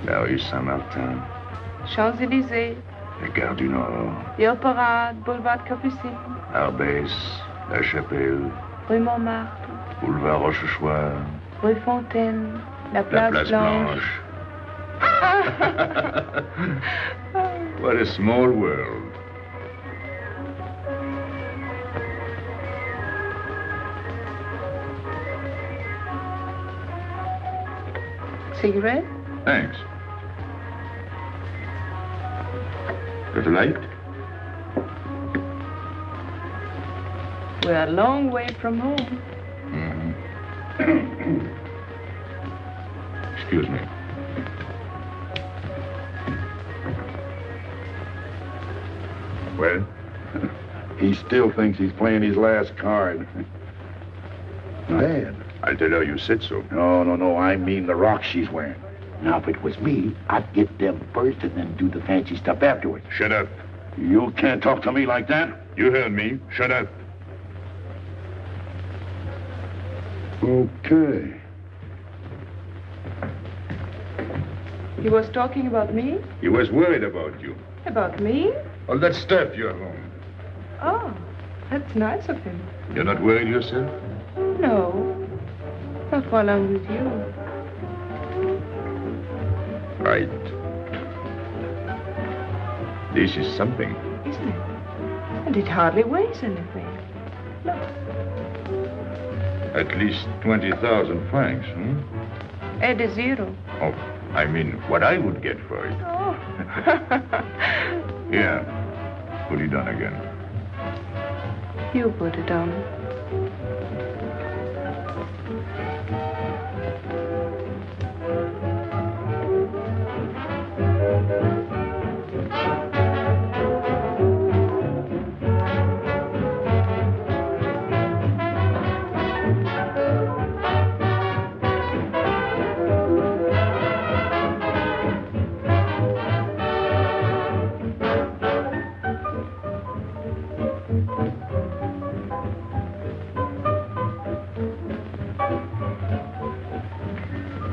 La rue Saint-Martin. Champs-Élysées. La Gare du Nord. Ile Parade, Boulevard Capucine. Arbès. La Chapelle. Rue Montmartre. Boulevard Rochechouart. Rue Fontaine. La La Place, Place Blanche. Blanche. What a small world. Cigarette? Thanks. Got a light? We're a long way from home. Excuse me. Well, he still thinks he's playing his last card. Bad. I'll tell her you said so. No. I mean the rocks she's wearing. Now, if it was me, I'd get them first and then do the fancy stuff afterwards. Shut up. You can't talk to me like that. You heard me. Shut up. Okay. He was talking about me? He was worried about you. About me? All that stuff you have on. Oh, that's nice of him. You're not worried yourself? No. Not while I'm with you. Right. This is something. Isn't it? And it hardly weighs anything. Look. At least 20,000 francs, hmm? Add a zero. Oh, I mean, what I would get for it. Oh. Here, put it on again. You put it on.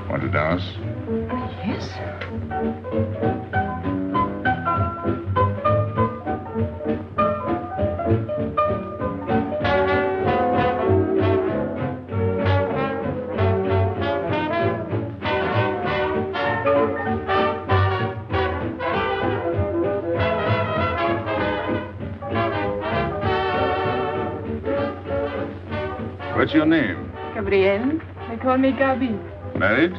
Want to dance? Yes. What's your name? Gabrielle. They call me Gaby. Married?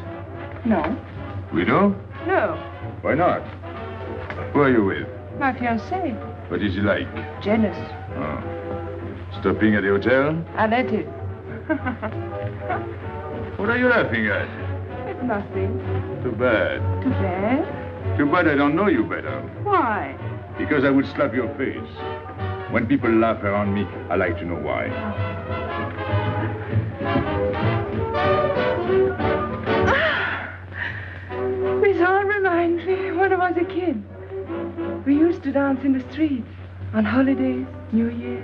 No. Widow? No. Why not? Who are you with? My fiancé. What is he like? Jealous. Oh. Stopping at the hotel? I let it. What are you laughing at? It's nothing. Too bad. Too bad? Too bad I don't know you better. Why? Because I would slap your face. When people laugh around me, I like to know why. This all reminds me when I was a kid. We used to dance in the streets on holidays, New Year,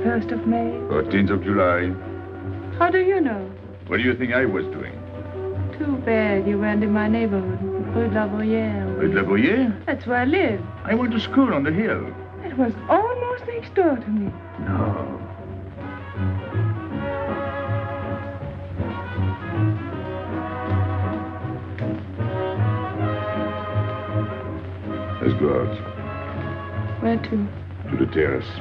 1st of May. 14th of July. How do you know? What do you think I was doing? Too bad you weren't in my neighborhood, Rue de la Boyère. Rue de la Boyère? That's where I lived. I went to school on the hill. It was almost next door to me. No. Let's go out. Where to? To the terrace.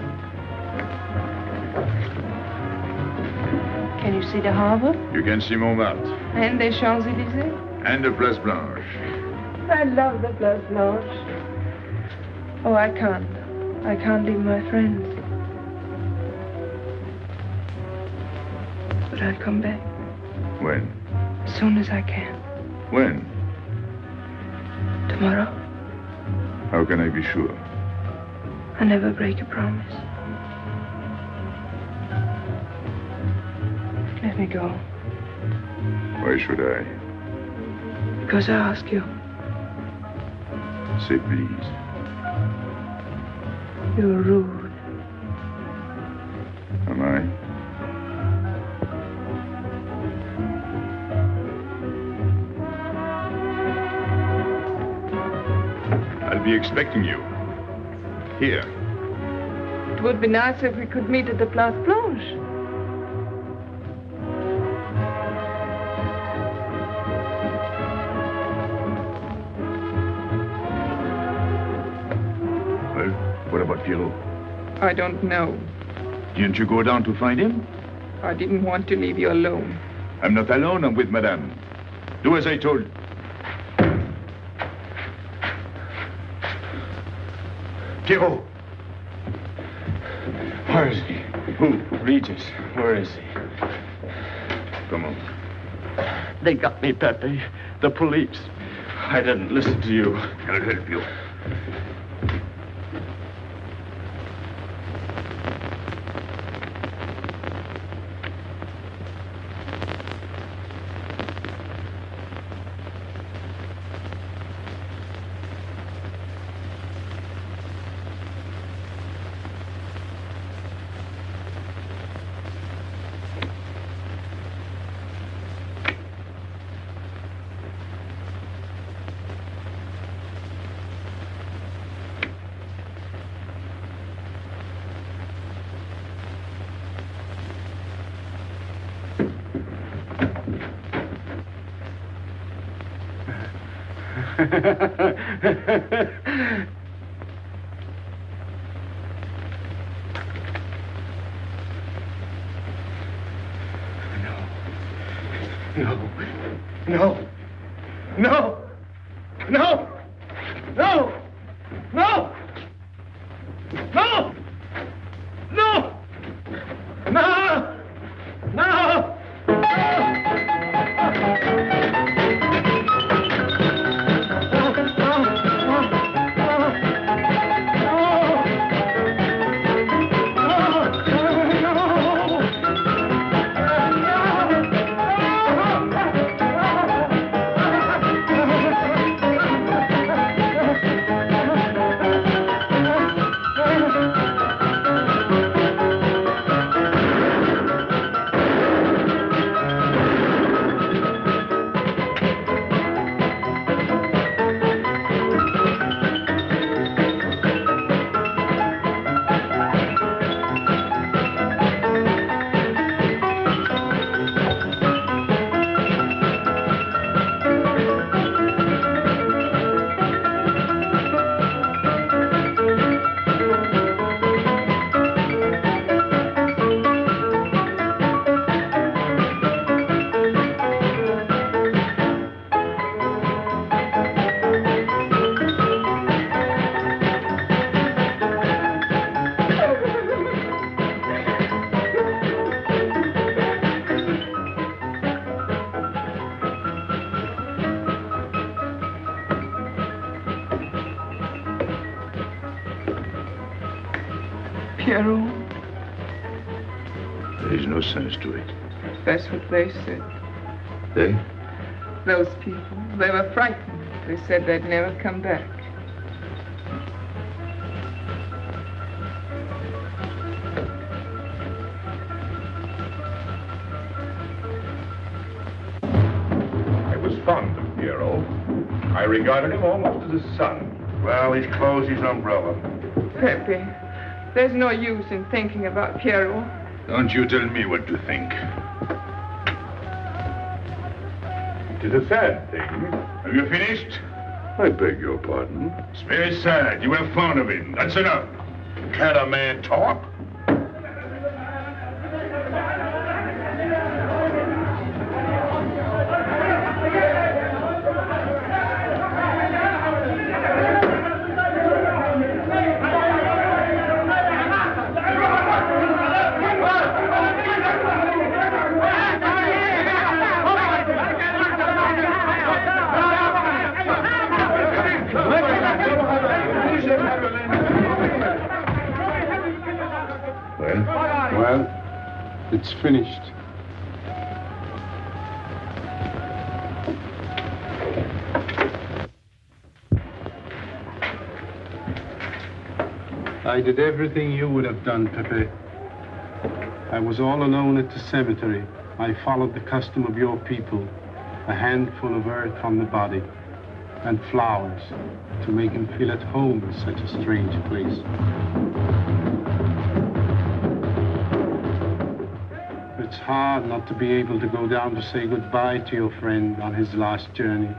Can you see the harbor? You can see Montmartre. And the Champs-Élysées? And the Place Blanche. I love the Place Blanche. Oh, I can't. I can't leave my friends. But I'll come back. When? As soon as I can. When? Tomorrow. How can I be sure? I never break a promise. Let me go. Why should I? Because I ask you. Say please. You're rude. Am I? I'll be expecting you. Here. It would be nice if we could meet at the Place Blanche. Well, what about Pierrot? I don't know. Didn't you go down to find him? I didn't want to leave you alone. I'm not alone, I'm with Madame. Do as I told. Pierrot! Where is he? Who? Regis. Where is he? Come on. They got me, Pepe. The police. I didn't listen to you. I'll help you. No. No. No. No. No. No. No. No. No. No. Pierrot, There is no sense to it. that's what they said. They? Those people, they were frightened. They said they'd never come back. I was fond of Pierrot. I regarded him almost as a son. Well, he's closed his umbrella. Pepe, there's no use in thinking about Pierrot. Don't you tell me what to think. It is a sad thing. Have you finished? I beg your pardon. It's very sad. You were fond of him. That's enough. Can't a man talk? Well, it's finished. I did everything you would have done, Pepe. I was all alone at the cemetery. I followed the custom of your people, a handful of earth on the body, and flowers to make him feel at home in such a strange place. It's hard not to be able to go down to say goodbye to your friend on his last journey.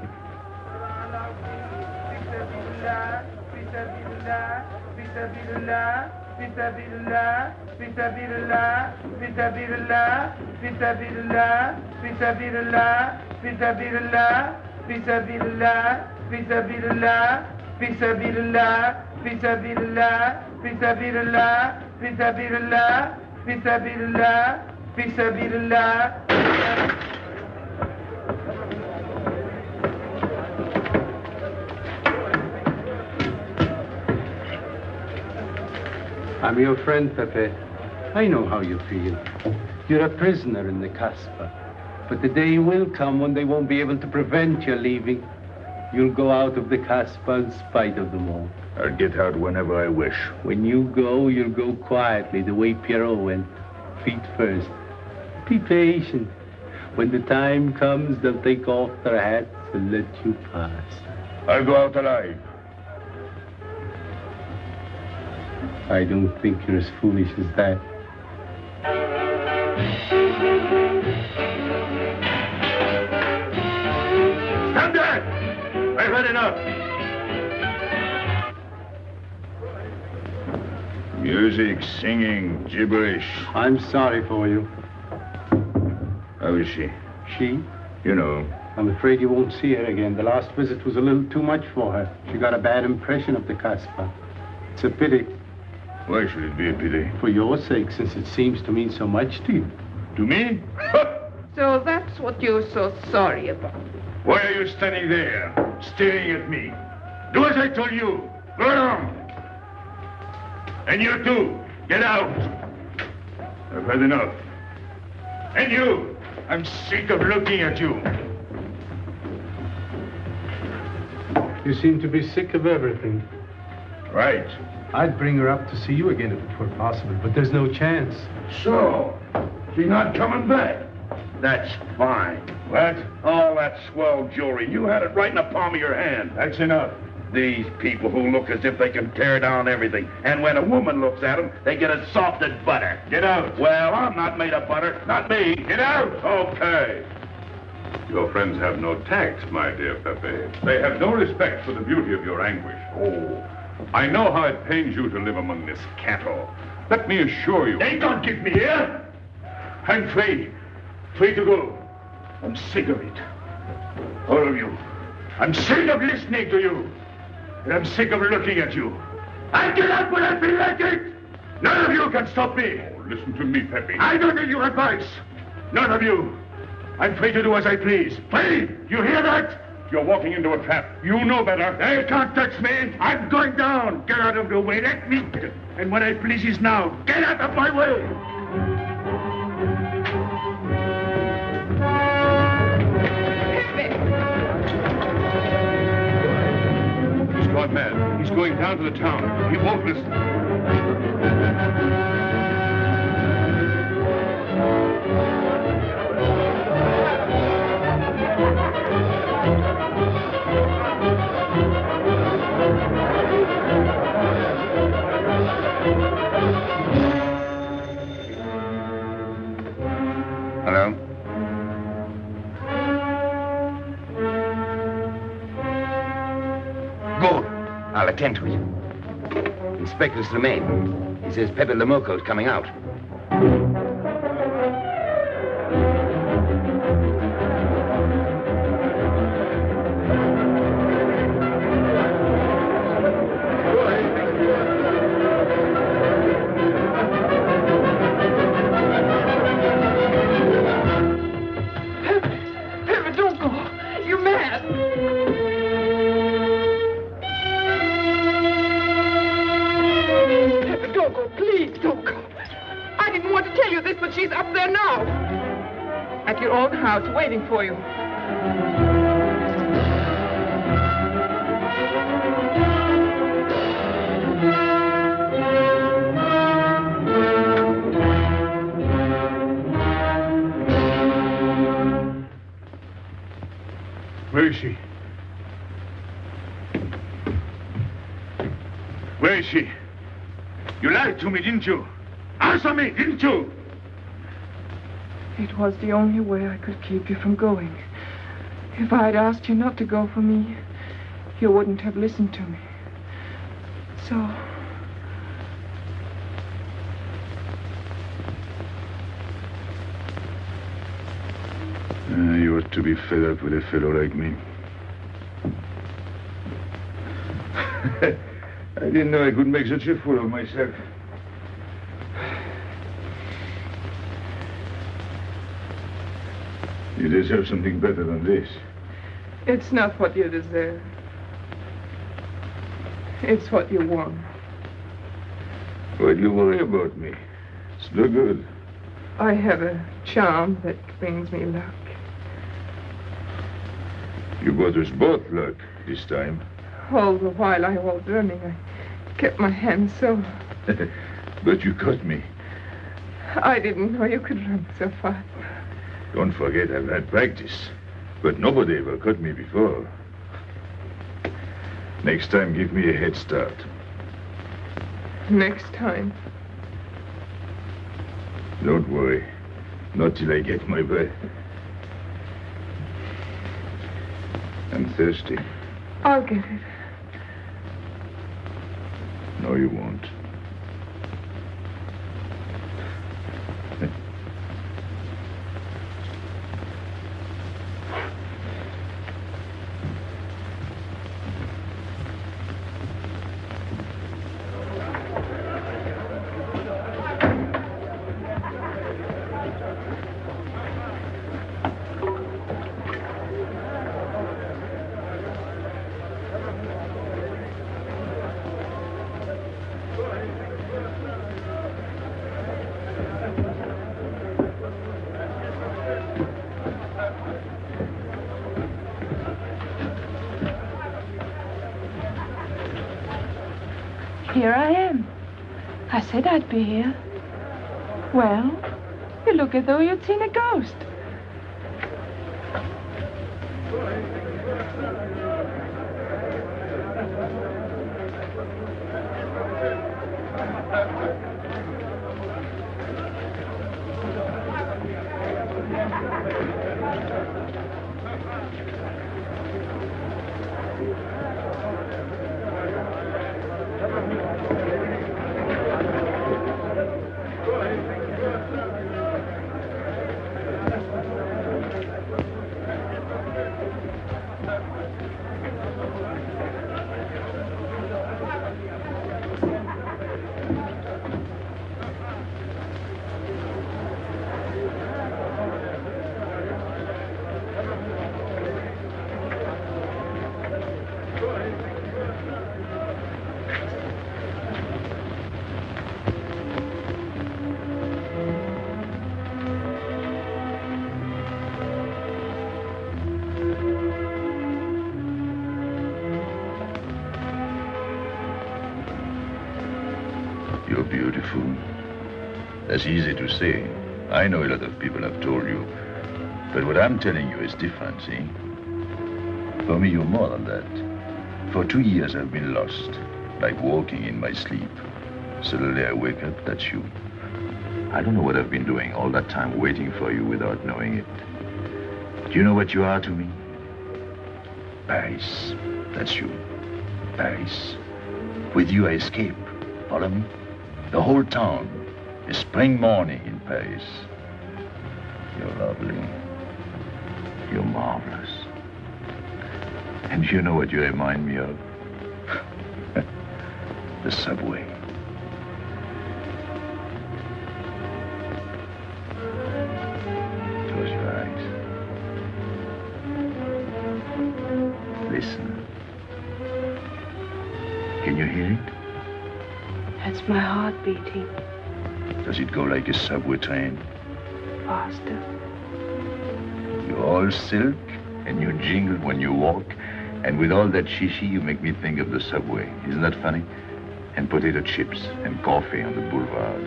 I'm your friend, Pepe. I know how you feel. You're a prisoner in the Casbah. But the day will come when they won't be able to prevent your leaving. You'll go out of the Casbah in spite of them all. I'll get out whenever I wish. When you go, you'll go quietly, the way Pierrot went. Feet first. Be patient. When the time comes, they'll take off their hats and let you pass. I'll go out alive. I don't think you're as foolish as that. Stand there! I had enough. Music, singing, gibberish. I'm sorry for you. How is she? She? You know. I'm afraid you won't see her again. The last visit was a little too much for her. She got a bad impression of the Casbah. It's a pity. Why should it be a pity? For your sake, since it seems to mean so much to you. To me? So that's what you're so sorry about. Why are you standing there, staring at me? Do as I told you. Go down. And you too, get out. I've had enough. And you, I'm sick of looking at you. You seem to be sick of everything. Right. I'd bring her up to see you again if it were possible, but there's no chance. So, she's not coming back. That's fine. What? All that swell jewelry, you had it right in the palm of your hand. That's enough. These people who look as if they can tear down everything. And when a woman looks at them, they get as soft as butter. Get out. Well, I'm not made of butter. Not me. Get out. Okay. Your friends have no tact, my dear Pepe. They have no respect for the beauty of your anguish. Oh, I know how it pains you to live among this cattle. Let me assure you... They don't keep me here. I'm free. Free to go. I'm sick of it. All of you. I'm sick of listening to you. And I'm sick of looking at you. I'll get out when I feel like it. None of you can stop me. Oh, listen to me, Pepe. I don't need your advice. None of you. I'm free to do as I please. Free! You hear that? You're walking into a trap. You know better. They can't touch me. I'm going down. Get out of the way. Let me. And what I please is now. Get out of my way. He's gone mad. He's going down to the town. He won't listen. Hello? Good. I'll attend to it. Inspector Slemaine. He says Pepe Lamoco's coming out. Pepe, don't go. You're mad. Pepe, don't go. Please, don't go. I didn't want to tell you this, but she's up there now. At your own house, waiting for you. Where is she? Where is she? You lied to me, didn't you? Answer me, didn't you? It was the only way I could keep you from going. If I'd asked you not to go for me, you wouldn't have listened to me. So... You ought to be fed up with a fellow like me. I didn't know I could make such a fool of myself. You deserve something better than this. It's not what you deserve. It's what you want. Why do you worry about me? It's no good. I have a charm that brings me luck. You brought us both luck this time. All the while I was running, I kept my hands so... But you caught me. I didn't know you could run so fast. Don't forget I've had practice. But nobody ever caught me before. Next time, give me a head start. Next time. Don't worry. Not till I get my breath. I'm thirsty. I'll get it. No, you won't. Here I am. I said I'd be here. Well, you look as though you'd seen a ghost. You're beautiful. That's easy to say. I know a lot of people have told you. But what I'm telling you is different, see? For me, you're more than that. For 2 years, I've been lost, like walking in my sleep. Suddenly, I wake up, that's you. I don't know what I've been doing all that time waiting for you without knowing it. Do you know what you are to me? Paris. That's you. Paris. With you, I escape. Follow me? The whole town. A spring morning in Paris. You're lovely. You're marvelous. And you know what you remind me of? The subway. Close your eyes. Listen. Can you hear it? That's my heart beating. Does it go like a subway train? Faster. You're all silk, and you jingle when you walk, and with all that shishi, you make me think of the subway. Isn't that funny? And potato chips and coffee on the boulevard.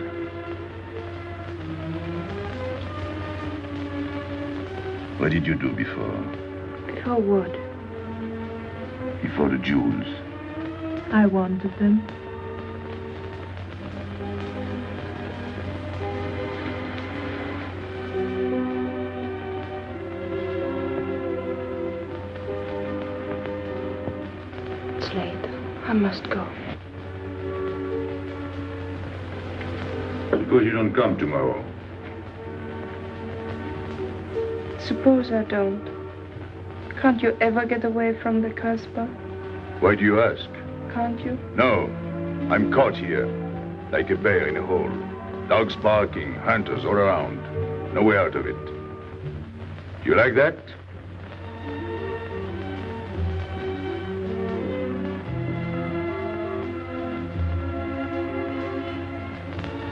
What did you do before? Before what? Before the jewels. I wanted them. It's late. I must go. Suppose you don't come tomorrow. Suppose I don't. Can't you ever get away from the Casbah? Why do you ask? Can't you? No. I'm caught here, like a bear in a hole. Dogs barking, hunters all around. No way out of it. Do you like that?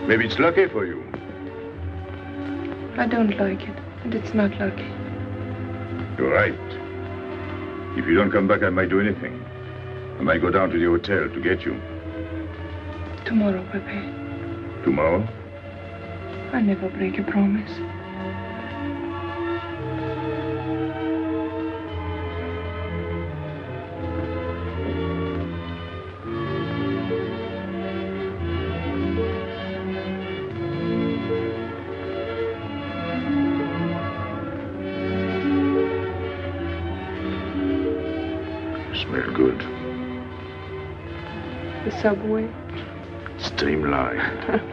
Maybe it's lucky for you. I don't like it, and it's not lucky. You're right. If you don't come back, I might do anything. I might go down to the hotel to get you. Tomorrow, Pepe. Tomorrow? I never break a promise. Smell good. The subway? Streamlined.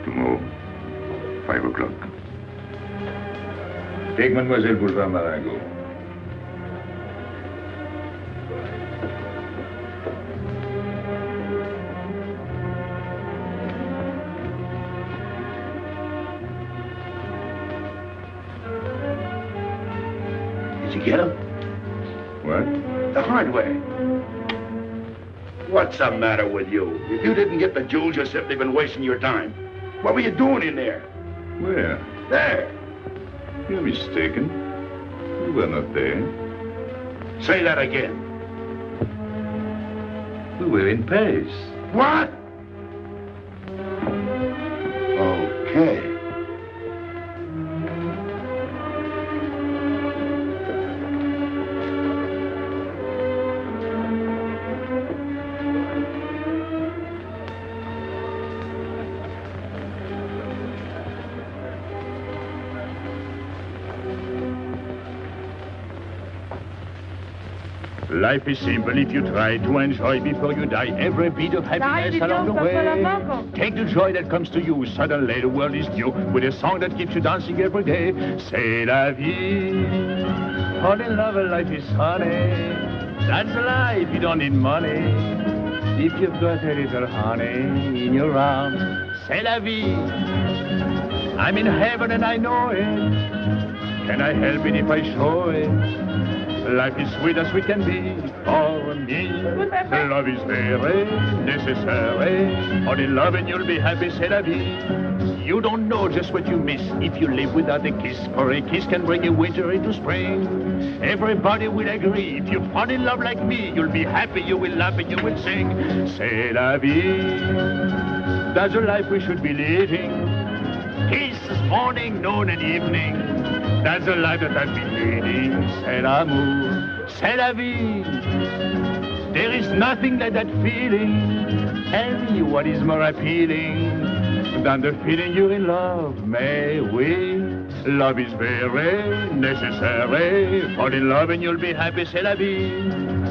Tomorrow, 5 o'clock. Take Mademoiselle Boulevard Marengo. Did you get him? What? The hardware. What's the matter with you? If you didn't get the jewels, you've simply been wasting your time. What were you doing in there? Where? There. You're mistaken. You were not there. Say that again. We were in Paris. What? Okay. Life is simple if you try to enjoy before you die every bit of happiness along the way. Take the joy that comes to you. Suddenly the world is new with a song that keeps you dancing every day. C'est la vie. Fall in love and life is funny. That's life, you don't need money. If you've got a little honey in your arms, c'est la vie. I'm in heaven and I know it. Can I help it if I show it? Life is sweet as sweet can be for me. Love is very necessary. Fall in love and you'll be happy, c'est la vie. You don't know just what you miss if you live without a kiss. For a kiss can bring a winter into spring. Everybody will agree. If you fall in love like me, you'll be happy, you will laugh and you will sing. C'est la vie. That's the life we should be living. Kisses morning, noon and evening. That's the life that I've been leading. C'est l'amour, c'est la vie. There is nothing like that feeling. Tell me what is more appealing than the feeling you're in love. May we? Love is very necessary. Fall in love and you'll be happy, c'est la vie.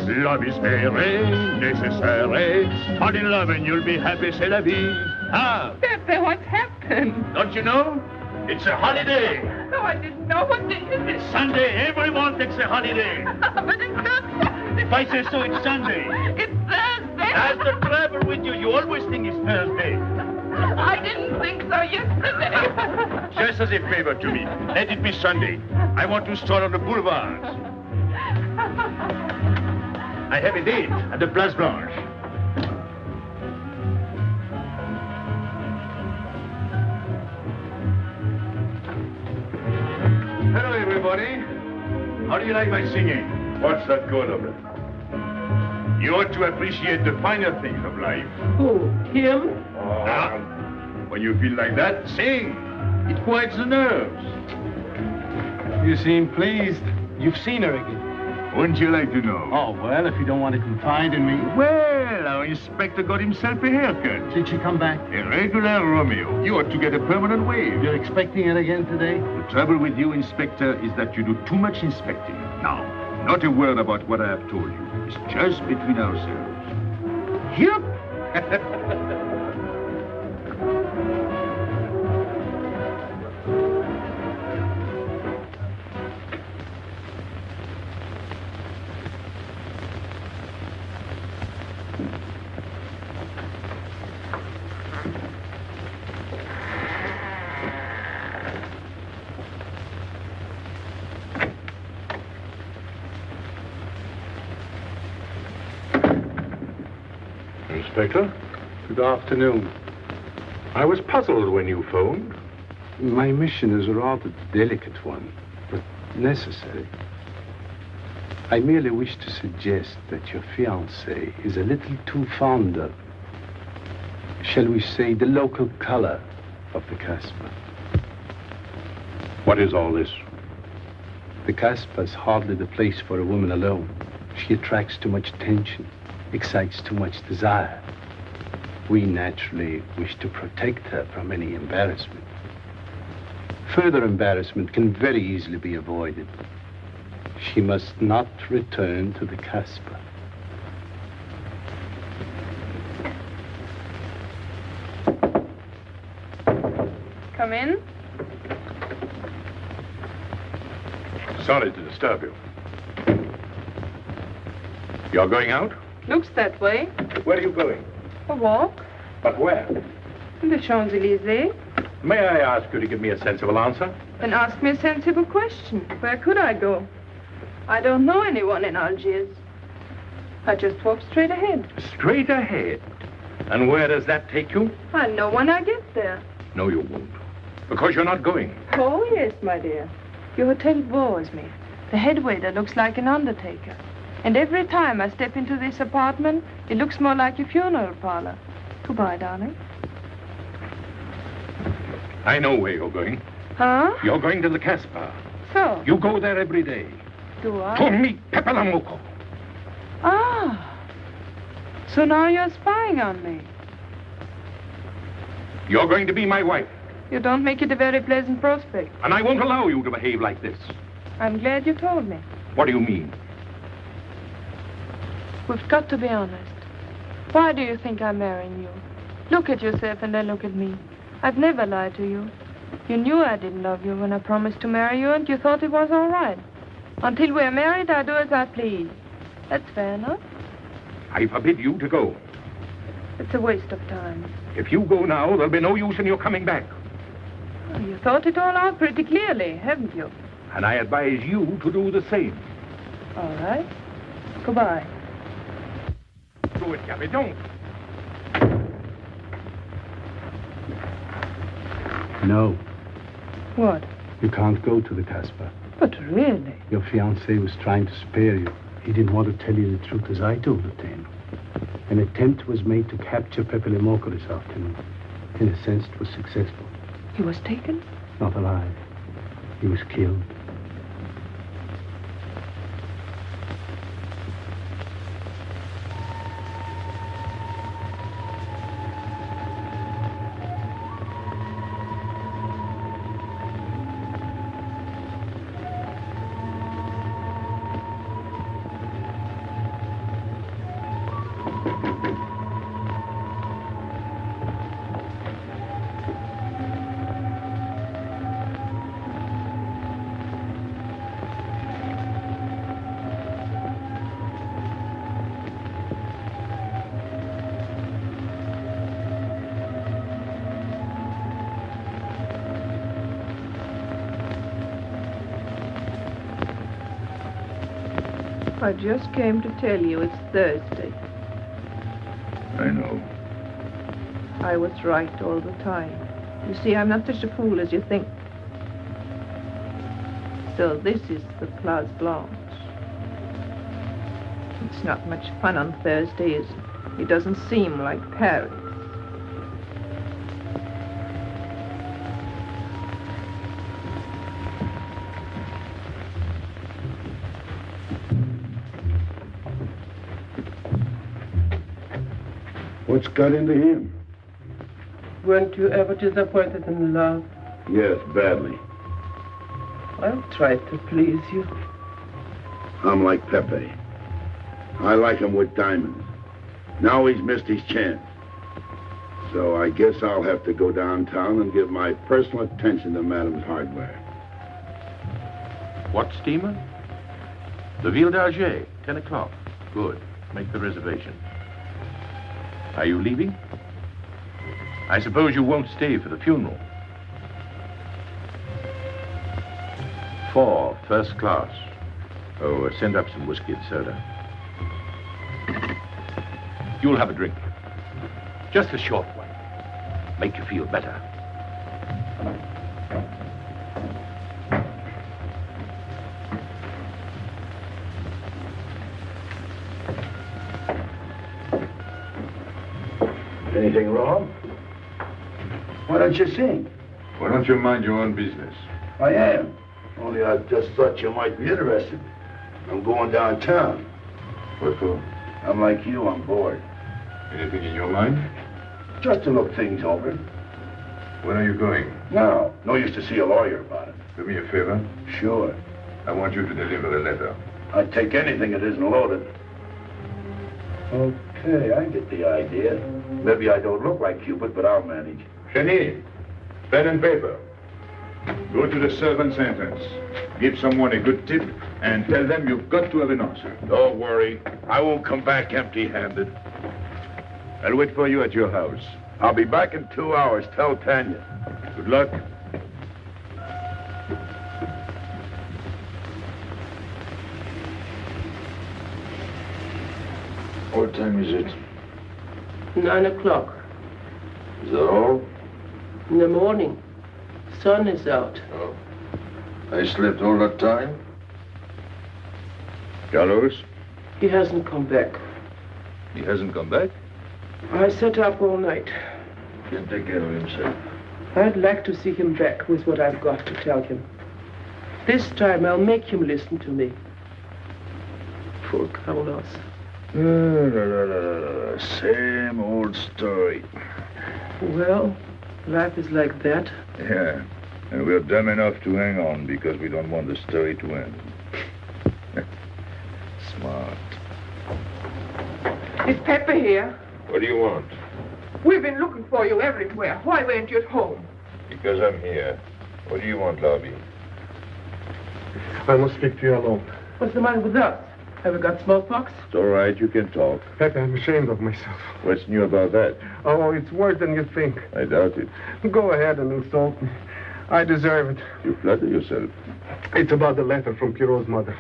Love is very necessary. Fall in love and you'll be happy, c'est la vie. Ah! Pepe, what's happened? Don't you know? It's a holiday. No, I didn't know. What day is it? Sunday. Everyone takes a holiday. But it's not Sunday. If I say so, it's Sunday. It's Thursday. That's the trouble with you. You always think it's Thursday. I didn't think so yesterday. Just as a favor to me, let it be Sunday. I want to stroll on the boulevards. I have a date at the Place Blanche. Hello, everybody. How do you like my singing? What's that good of it? You ought to appreciate the finer things of life. Who? Him? When you feel like that, sing. It quiets the nerves. You seem pleased. You've seen her again. Wouldn't you like to know? Oh, well, if you don't want to confide in me. Well, our inspector got himself a haircut. Did she come back? A regular Romeo. You ought to get a permanent wave. You're expecting it again today? The trouble with you, Inspector, is that you do too much inspecting. Now, not a word about what I have told you. It's just between ourselves. Yep. Inspector. Good afternoon. I was puzzled when you phoned. My mission is a rather delicate one, but necessary. I merely wish to suggest that your fiancée is a little too fond of, shall we say, the local color of the Casbah. What is all this? The Casbah is hardly the place for a woman alone. She attracts too much attention, excites too much desire. We naturally wish to protect her from any embarrassment. Further embarrassment can very easily be avoided. She must not return to the Casbah. Come in. Sorry to disturb you. You're going out? Looks that way. Where are you going? A walk. But where? In the Champs-Élysées. May I ask you to give me a sensible answer? Then ask me a sensible question. Where could I go? I don't know anyone in Algiers. I just walk straight ahead. Straight ahead? And where does that take you? I'll know when I get there. No, you won't. Because you're not going. Oh, yes, my dear. Your hotel bores me. The head waiter looks like an undertaker. And every time I step into this apartment, it looks more like a funeral parlor. Goodbye, darling. I know where you're going. Huh? You're going to the Casbah. So? You go there every day. Do I? To meet Pepe Lamuco. Ah. So now you're spying on me. You're going to be my wife. You don't make it a very pleasant prospect. And I won't allow you to behave like this. I'm glad you told me. What do you mean? We've got to be honest. Why do you think I'm marrying you? Look at yourself and then look at me. I've never lied to you. You knew I didn't love you when I promised to marry you, and you thought it was all right. Until we're married, I do as I please. That's fair enough. I forbid you to go. It's a waste of time. If you go now, there'll be no use in your coming back. Well, you thought it all out pretty clearly, haven't you? And I advise you to do the same. All right. Goodbye. Do it, Gaby. Don't. No. What? You can't go to the Casbah. But really? Your fiancé was trying to spare you. He didn't want to tell you the truth as I told the tale. An attempt was made to capture Pepe Lamuco this afternoon. In a sense, it was successful. He was taken? Not alive. He was killed. I just came to tell you it's Thursday. I know. I was right all the time. You see, I'm not such a fool as you think. So this is the Place Blanche. It's not much fun on Thursday, is it? It doesn't seem like Paris. What's got into him? Weren't you ever disappointed in love? Yes, badly. I'll try to please you. I'm like Pepe. I like him with diamonds. Now he's missed his chance. So I guess I'll have to go downtown and give my personal attention to Madame's hardware. What steamer? The Ville d'Alger, 10 o'clock. Good. Make the reservation. Are you leaving? I suppose you won't stay for the funeral. 4, first class. Oh, send up some whiskey and soda. You'll have a drink. Just a short one. Make you feel better. Anything wrong? Why don't you sing? Why don't you mind your own business? I am. Only I just thought you might be interested. I'm going downtown. What for? I'm like you, I'm bored. Anything in your mind? Just to look things over. When are you going? No use to see a lawyer about it. Do me a favor. Sure. I want you to deliver a letter. I'd take anything that isn't loaded. Okay, I get the idea. Maybe I don't look like Cupid, but I'll manage. Chenille, pen and paper. Go to the servant's entrance. Give someone a good tip and tell them you've got to have an answer. Don't worry. I won't come back empty-handed. I'll wait for you at your house. I'll be back in 2 hours. Tell Tanya. Good luck. What time is it? 9 o'clock. Is that all? In the morning. Sun is out. Oh. I slept all that time? Carlos? He hasn't come back. He hasn't come back? I sat up all night. Can't take care of himself. I'd like to see him back with what I've got to tell him. This time I'll make him listen to me. Poor Carlos. Same old story. Well, life is like that. Yeah. And we're dumb enough to hang on because we don't want the story to end. Smart. Is Pepper here? What do you want? We've been looking for you everywhere. Why weren't you at home? Because I'm here. What do you want, Lobby? I must speak to you alone. What's the matter with us? Have we got smallpox? It's all right. You can talk. Pepe, I'm ashamed of myself. What's new about that? Oh, it's worse than you think. I doubt it. Go ahead and insult me. I deserve it. You flatter yourself. It's about the letter from Pierrot's mother.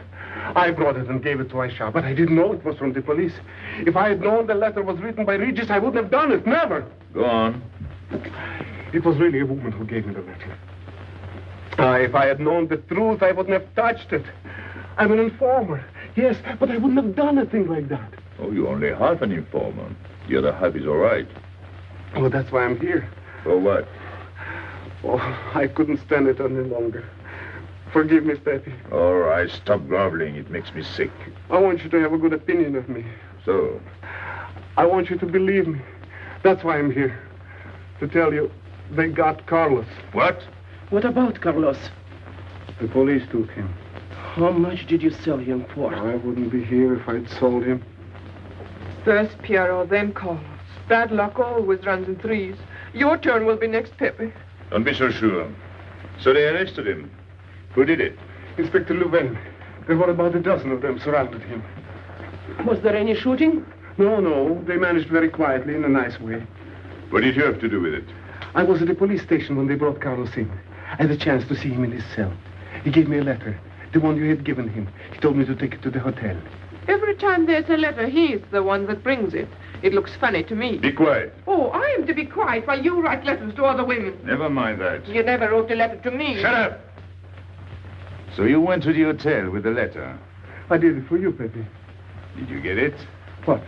I brought it and gave it to Aisha, but I didn't know it was from the police. If I had known the letter was written by Regis, I wouldn't have done it. Never. Go on. It was really a woman who gave me the letter. If I had known the truth, I wouldn't have touched it. I'm an informer. Yes, but I wouldn't have done a thing like that. Oh, you're only half an informer. The other half is all right. Well, that's why I'm here. For what? Oh, I couldn't stand it any longer. Forgive me, Pepe. All right, stop groveling. It makes me sick. I want you to have a good opinion of me. So? I want you to believe me. That's why I'm here. To tell you, they got Carlos. What? What about Carlos? The police took him. How much did you sell him for? I wouldn't be here if I'd sold him. First Pierrot, then Carlos. Bad luck always runs in threes. Your turn will be next, Pepe. Don't be so sure. So they arrested him. Who did it? Inspector Louvain. There were about a dozen of them surrounded him. Was there any shooting? No. They managed very quietly, in a nice way. What did you have to do with it? I was at the police station when they brought Carlos in. I had a chance to see him in his cell. He gave me a letter, the one you had given him. He told me to take it to the hotel. Every time there's a letter, he's the one that brings it. It looks funny to me. Be quiet. Oh, I am to be quiet while you write letters to other women. Never mind that. You never wrote a letter to me. Shut up! So you went to the hotel with the letter? I did it for you, Pepe. Did you get it? What?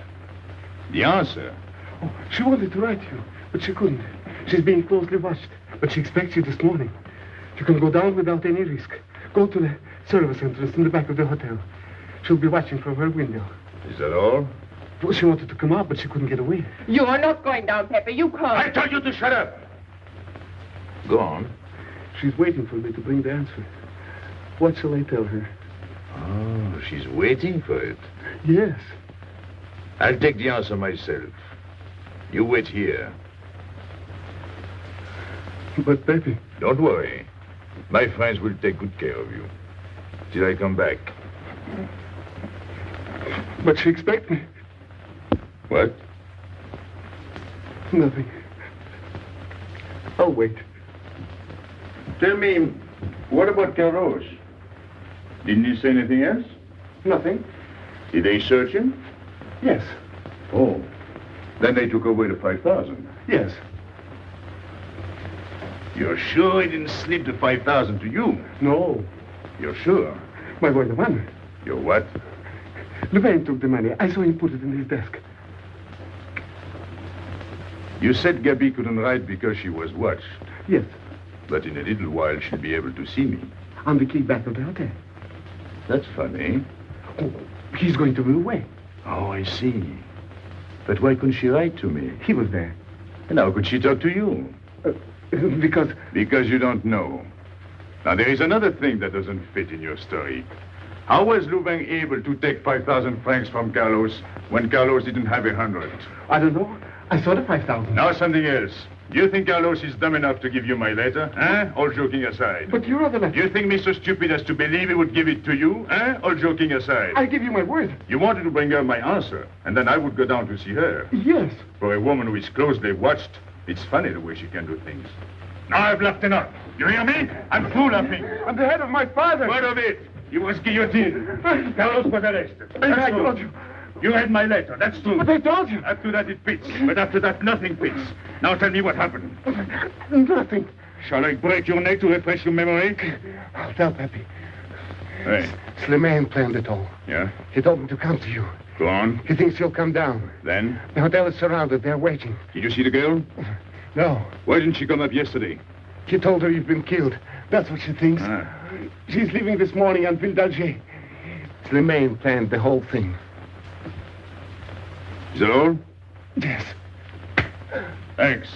The answer. Oh, she wanted to write you, but she couldn't. She's being closely watched, but she expects you this morning. You can go down without any risk. Go to the service entrance in the back of the hotel. She'll be watching from her window. Is that all? Well, she wanted to come out, but she couldn't get away. You are not going down, Pepe. You can't. I told you to shut up. Go on. She's waiting for me to bring the answer. What shall I tell her? Oh, she's waiting for it. Yes. I'll take the answer myself. You wait here. But, Pepe... Don't worry. My friends will take good care of you. Till I come back. But she expects me. What? Nothing. I'll wait. Tell me, what about Carlos? Didn't he say anything else? Nothing. Did they search him? Yes. Oh. Then they took away the 5,000. Yes. You're sure he didn't slip the 5,000 to you? No. You're sure? My boy, the money. You're what? Louvain took the money. I saw him put it in his desk. You said Gaby couldn't write because she was watched. Yes. But in a little while, she'll be able to see me. On the key back of the hotel. That's funny. Oh, he's going to be away. Oh, I see. But why couldn't she write to me? He was there. And how could she talk to you? Because... Because you don't know. Now, there is another thing that doesn't fit in your story. How was Louvain able to take 5,000 francs from Carlos when Carlos didn't have 100? I don't know. I saw the 5,000. Now something else. Do you think Carlos is dumb enough to give you my letter? All joking aside. But your other letter... You think me so stupid as to believe he would give it to you? All joking aside. I give you my word. You wanted to bring her my answer, and then I would go down to see her. Yes. For a woman who is closely watched, it's funny the way she can do things. Now I've laughed enough. You hear me? I'm through laughing. I'm the head of my father. What of it? He was guillotined. Carlos was arrested. I told you. You read my letter, that's true. But I told you. Up to that it fits. But after that, nothing fits. Now tell me what happened. Nothing. Shall I break your neck to refresh your memory? I'll tell Pepe. Hey. Slimane planned it all. Yeah? He told me to come to you. Go on. He thinks you'll come down. Then? The hotel is surrounded. They're waiting. Did you see the girl? No. Why didn't she come up yesterday? He told her you've been killed. That's what she thinks. She's leaving this morning on Ville d'Alger. Slimane planned the whole thing. Is that all? Yes. Thanks.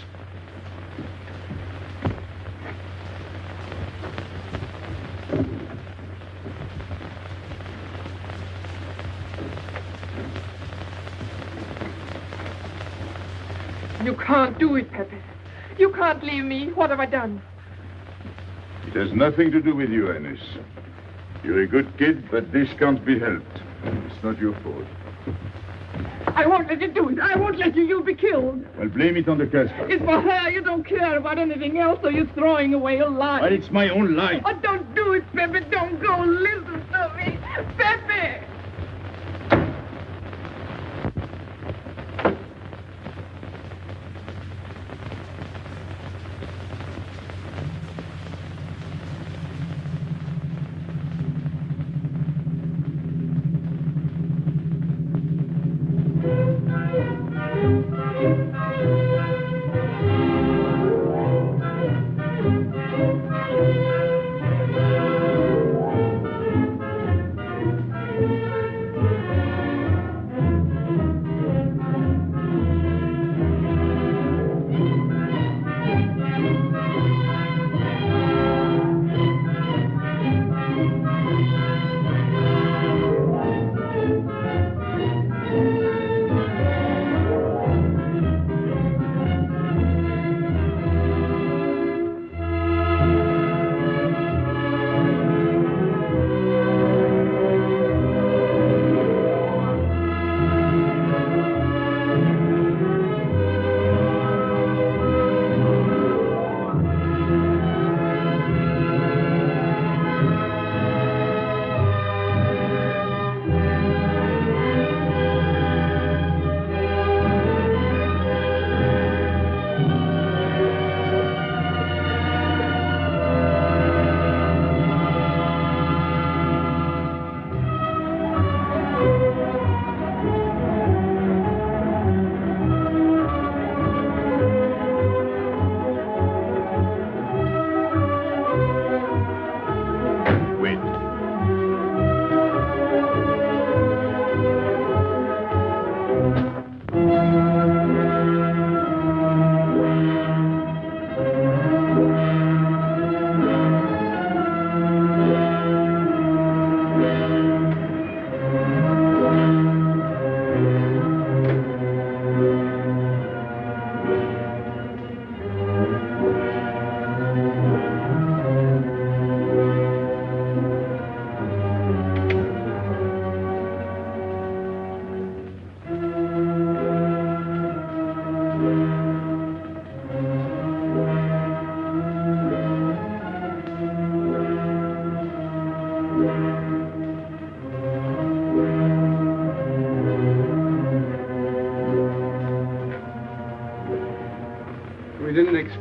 You can't do it, Pepe. You can't leave me. What have I done? It has nothing to do with you, Ines. You're a good kid, but this can't be helped. It's not your fault. I won't let you do it. I won't let you. You'll be killed. Well, blame it on the Casbah. It's for her. You don't care about anything else, so you're throwing away your life. Well, it's my own life. Oh, don't do it, Pepe. Don't go. Listen to me. Pepe!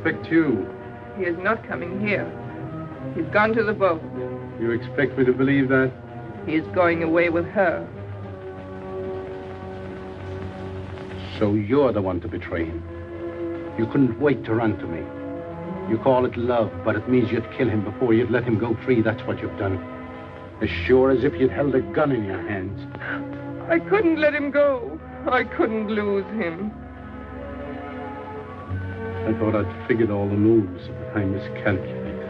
expect you? He is not coming here. He's gone to the boat. You expect me to believe that? He is going away with her. So you're the one to betray him. You couldn't wait to run to me. You call it love, but it means you'd kill him before you'd let him go free. That's what you've done. As sure as if you'd held a gun in your hands. I couldn't let him go. I couldn't lose him. I thought I'd figured all the moves, but I miscalculated.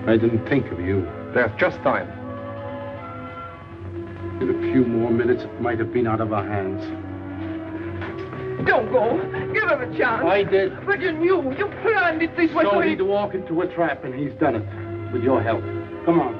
I didn't think of you. There's just time. In a few more minutes, it might have been out of our hands. Don't go. Give him a chance. I did. But you knew. You planned it this way. So he'd walk into a trap, and he's done it. With your help. Come on.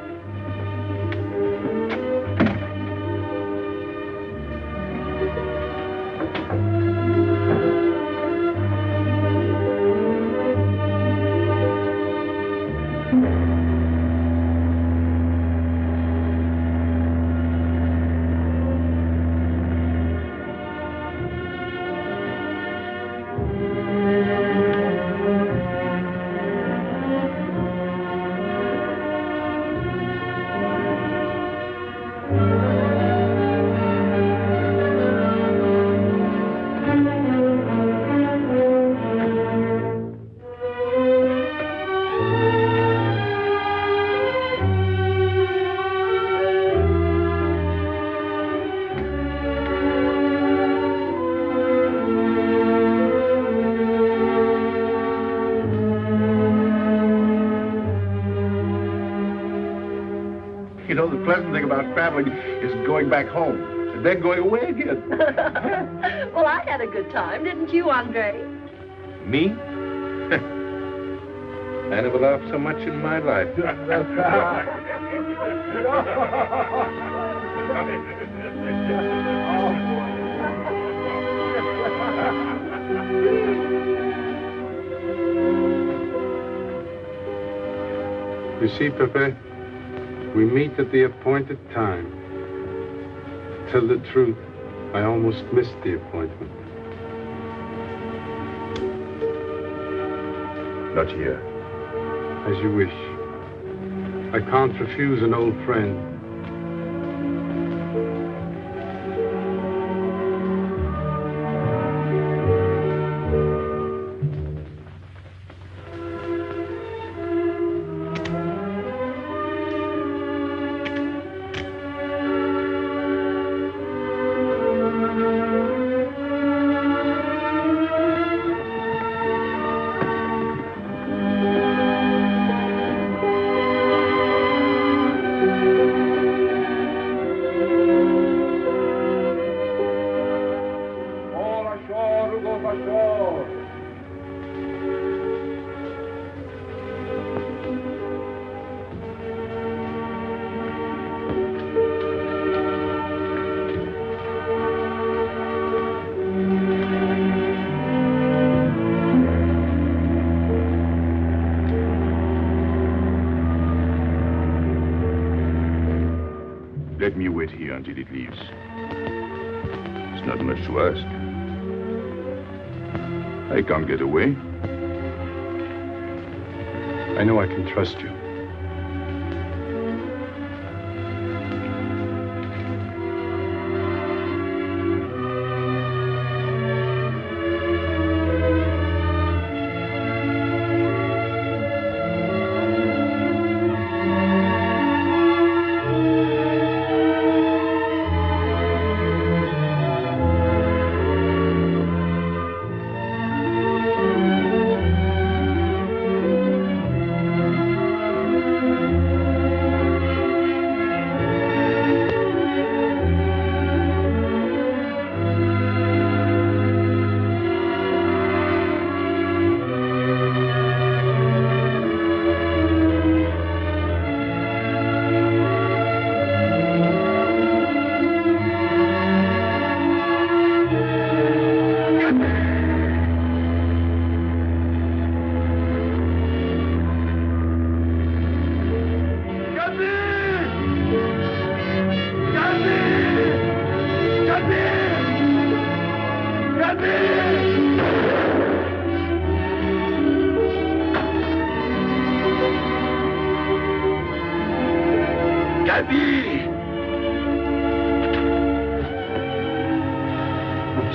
You know, the pleasant thing about traveling is going back home and then going away again. Well, I had a good time, didn't you, Andre? Me? I never laughed so much in my life. You see, Pepe, we meet at the appointed time. To tell the truth, I almost missed the appointment. Not here. As you wish. I can't refuse an old friend. Let me wait here until it leaves. It's not much to ask. I can't get away. I know I can trust you.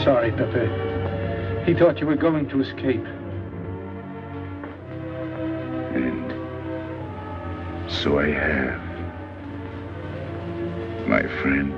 sorry, Pepe. He thought you were going to escape. And so I have, my friend.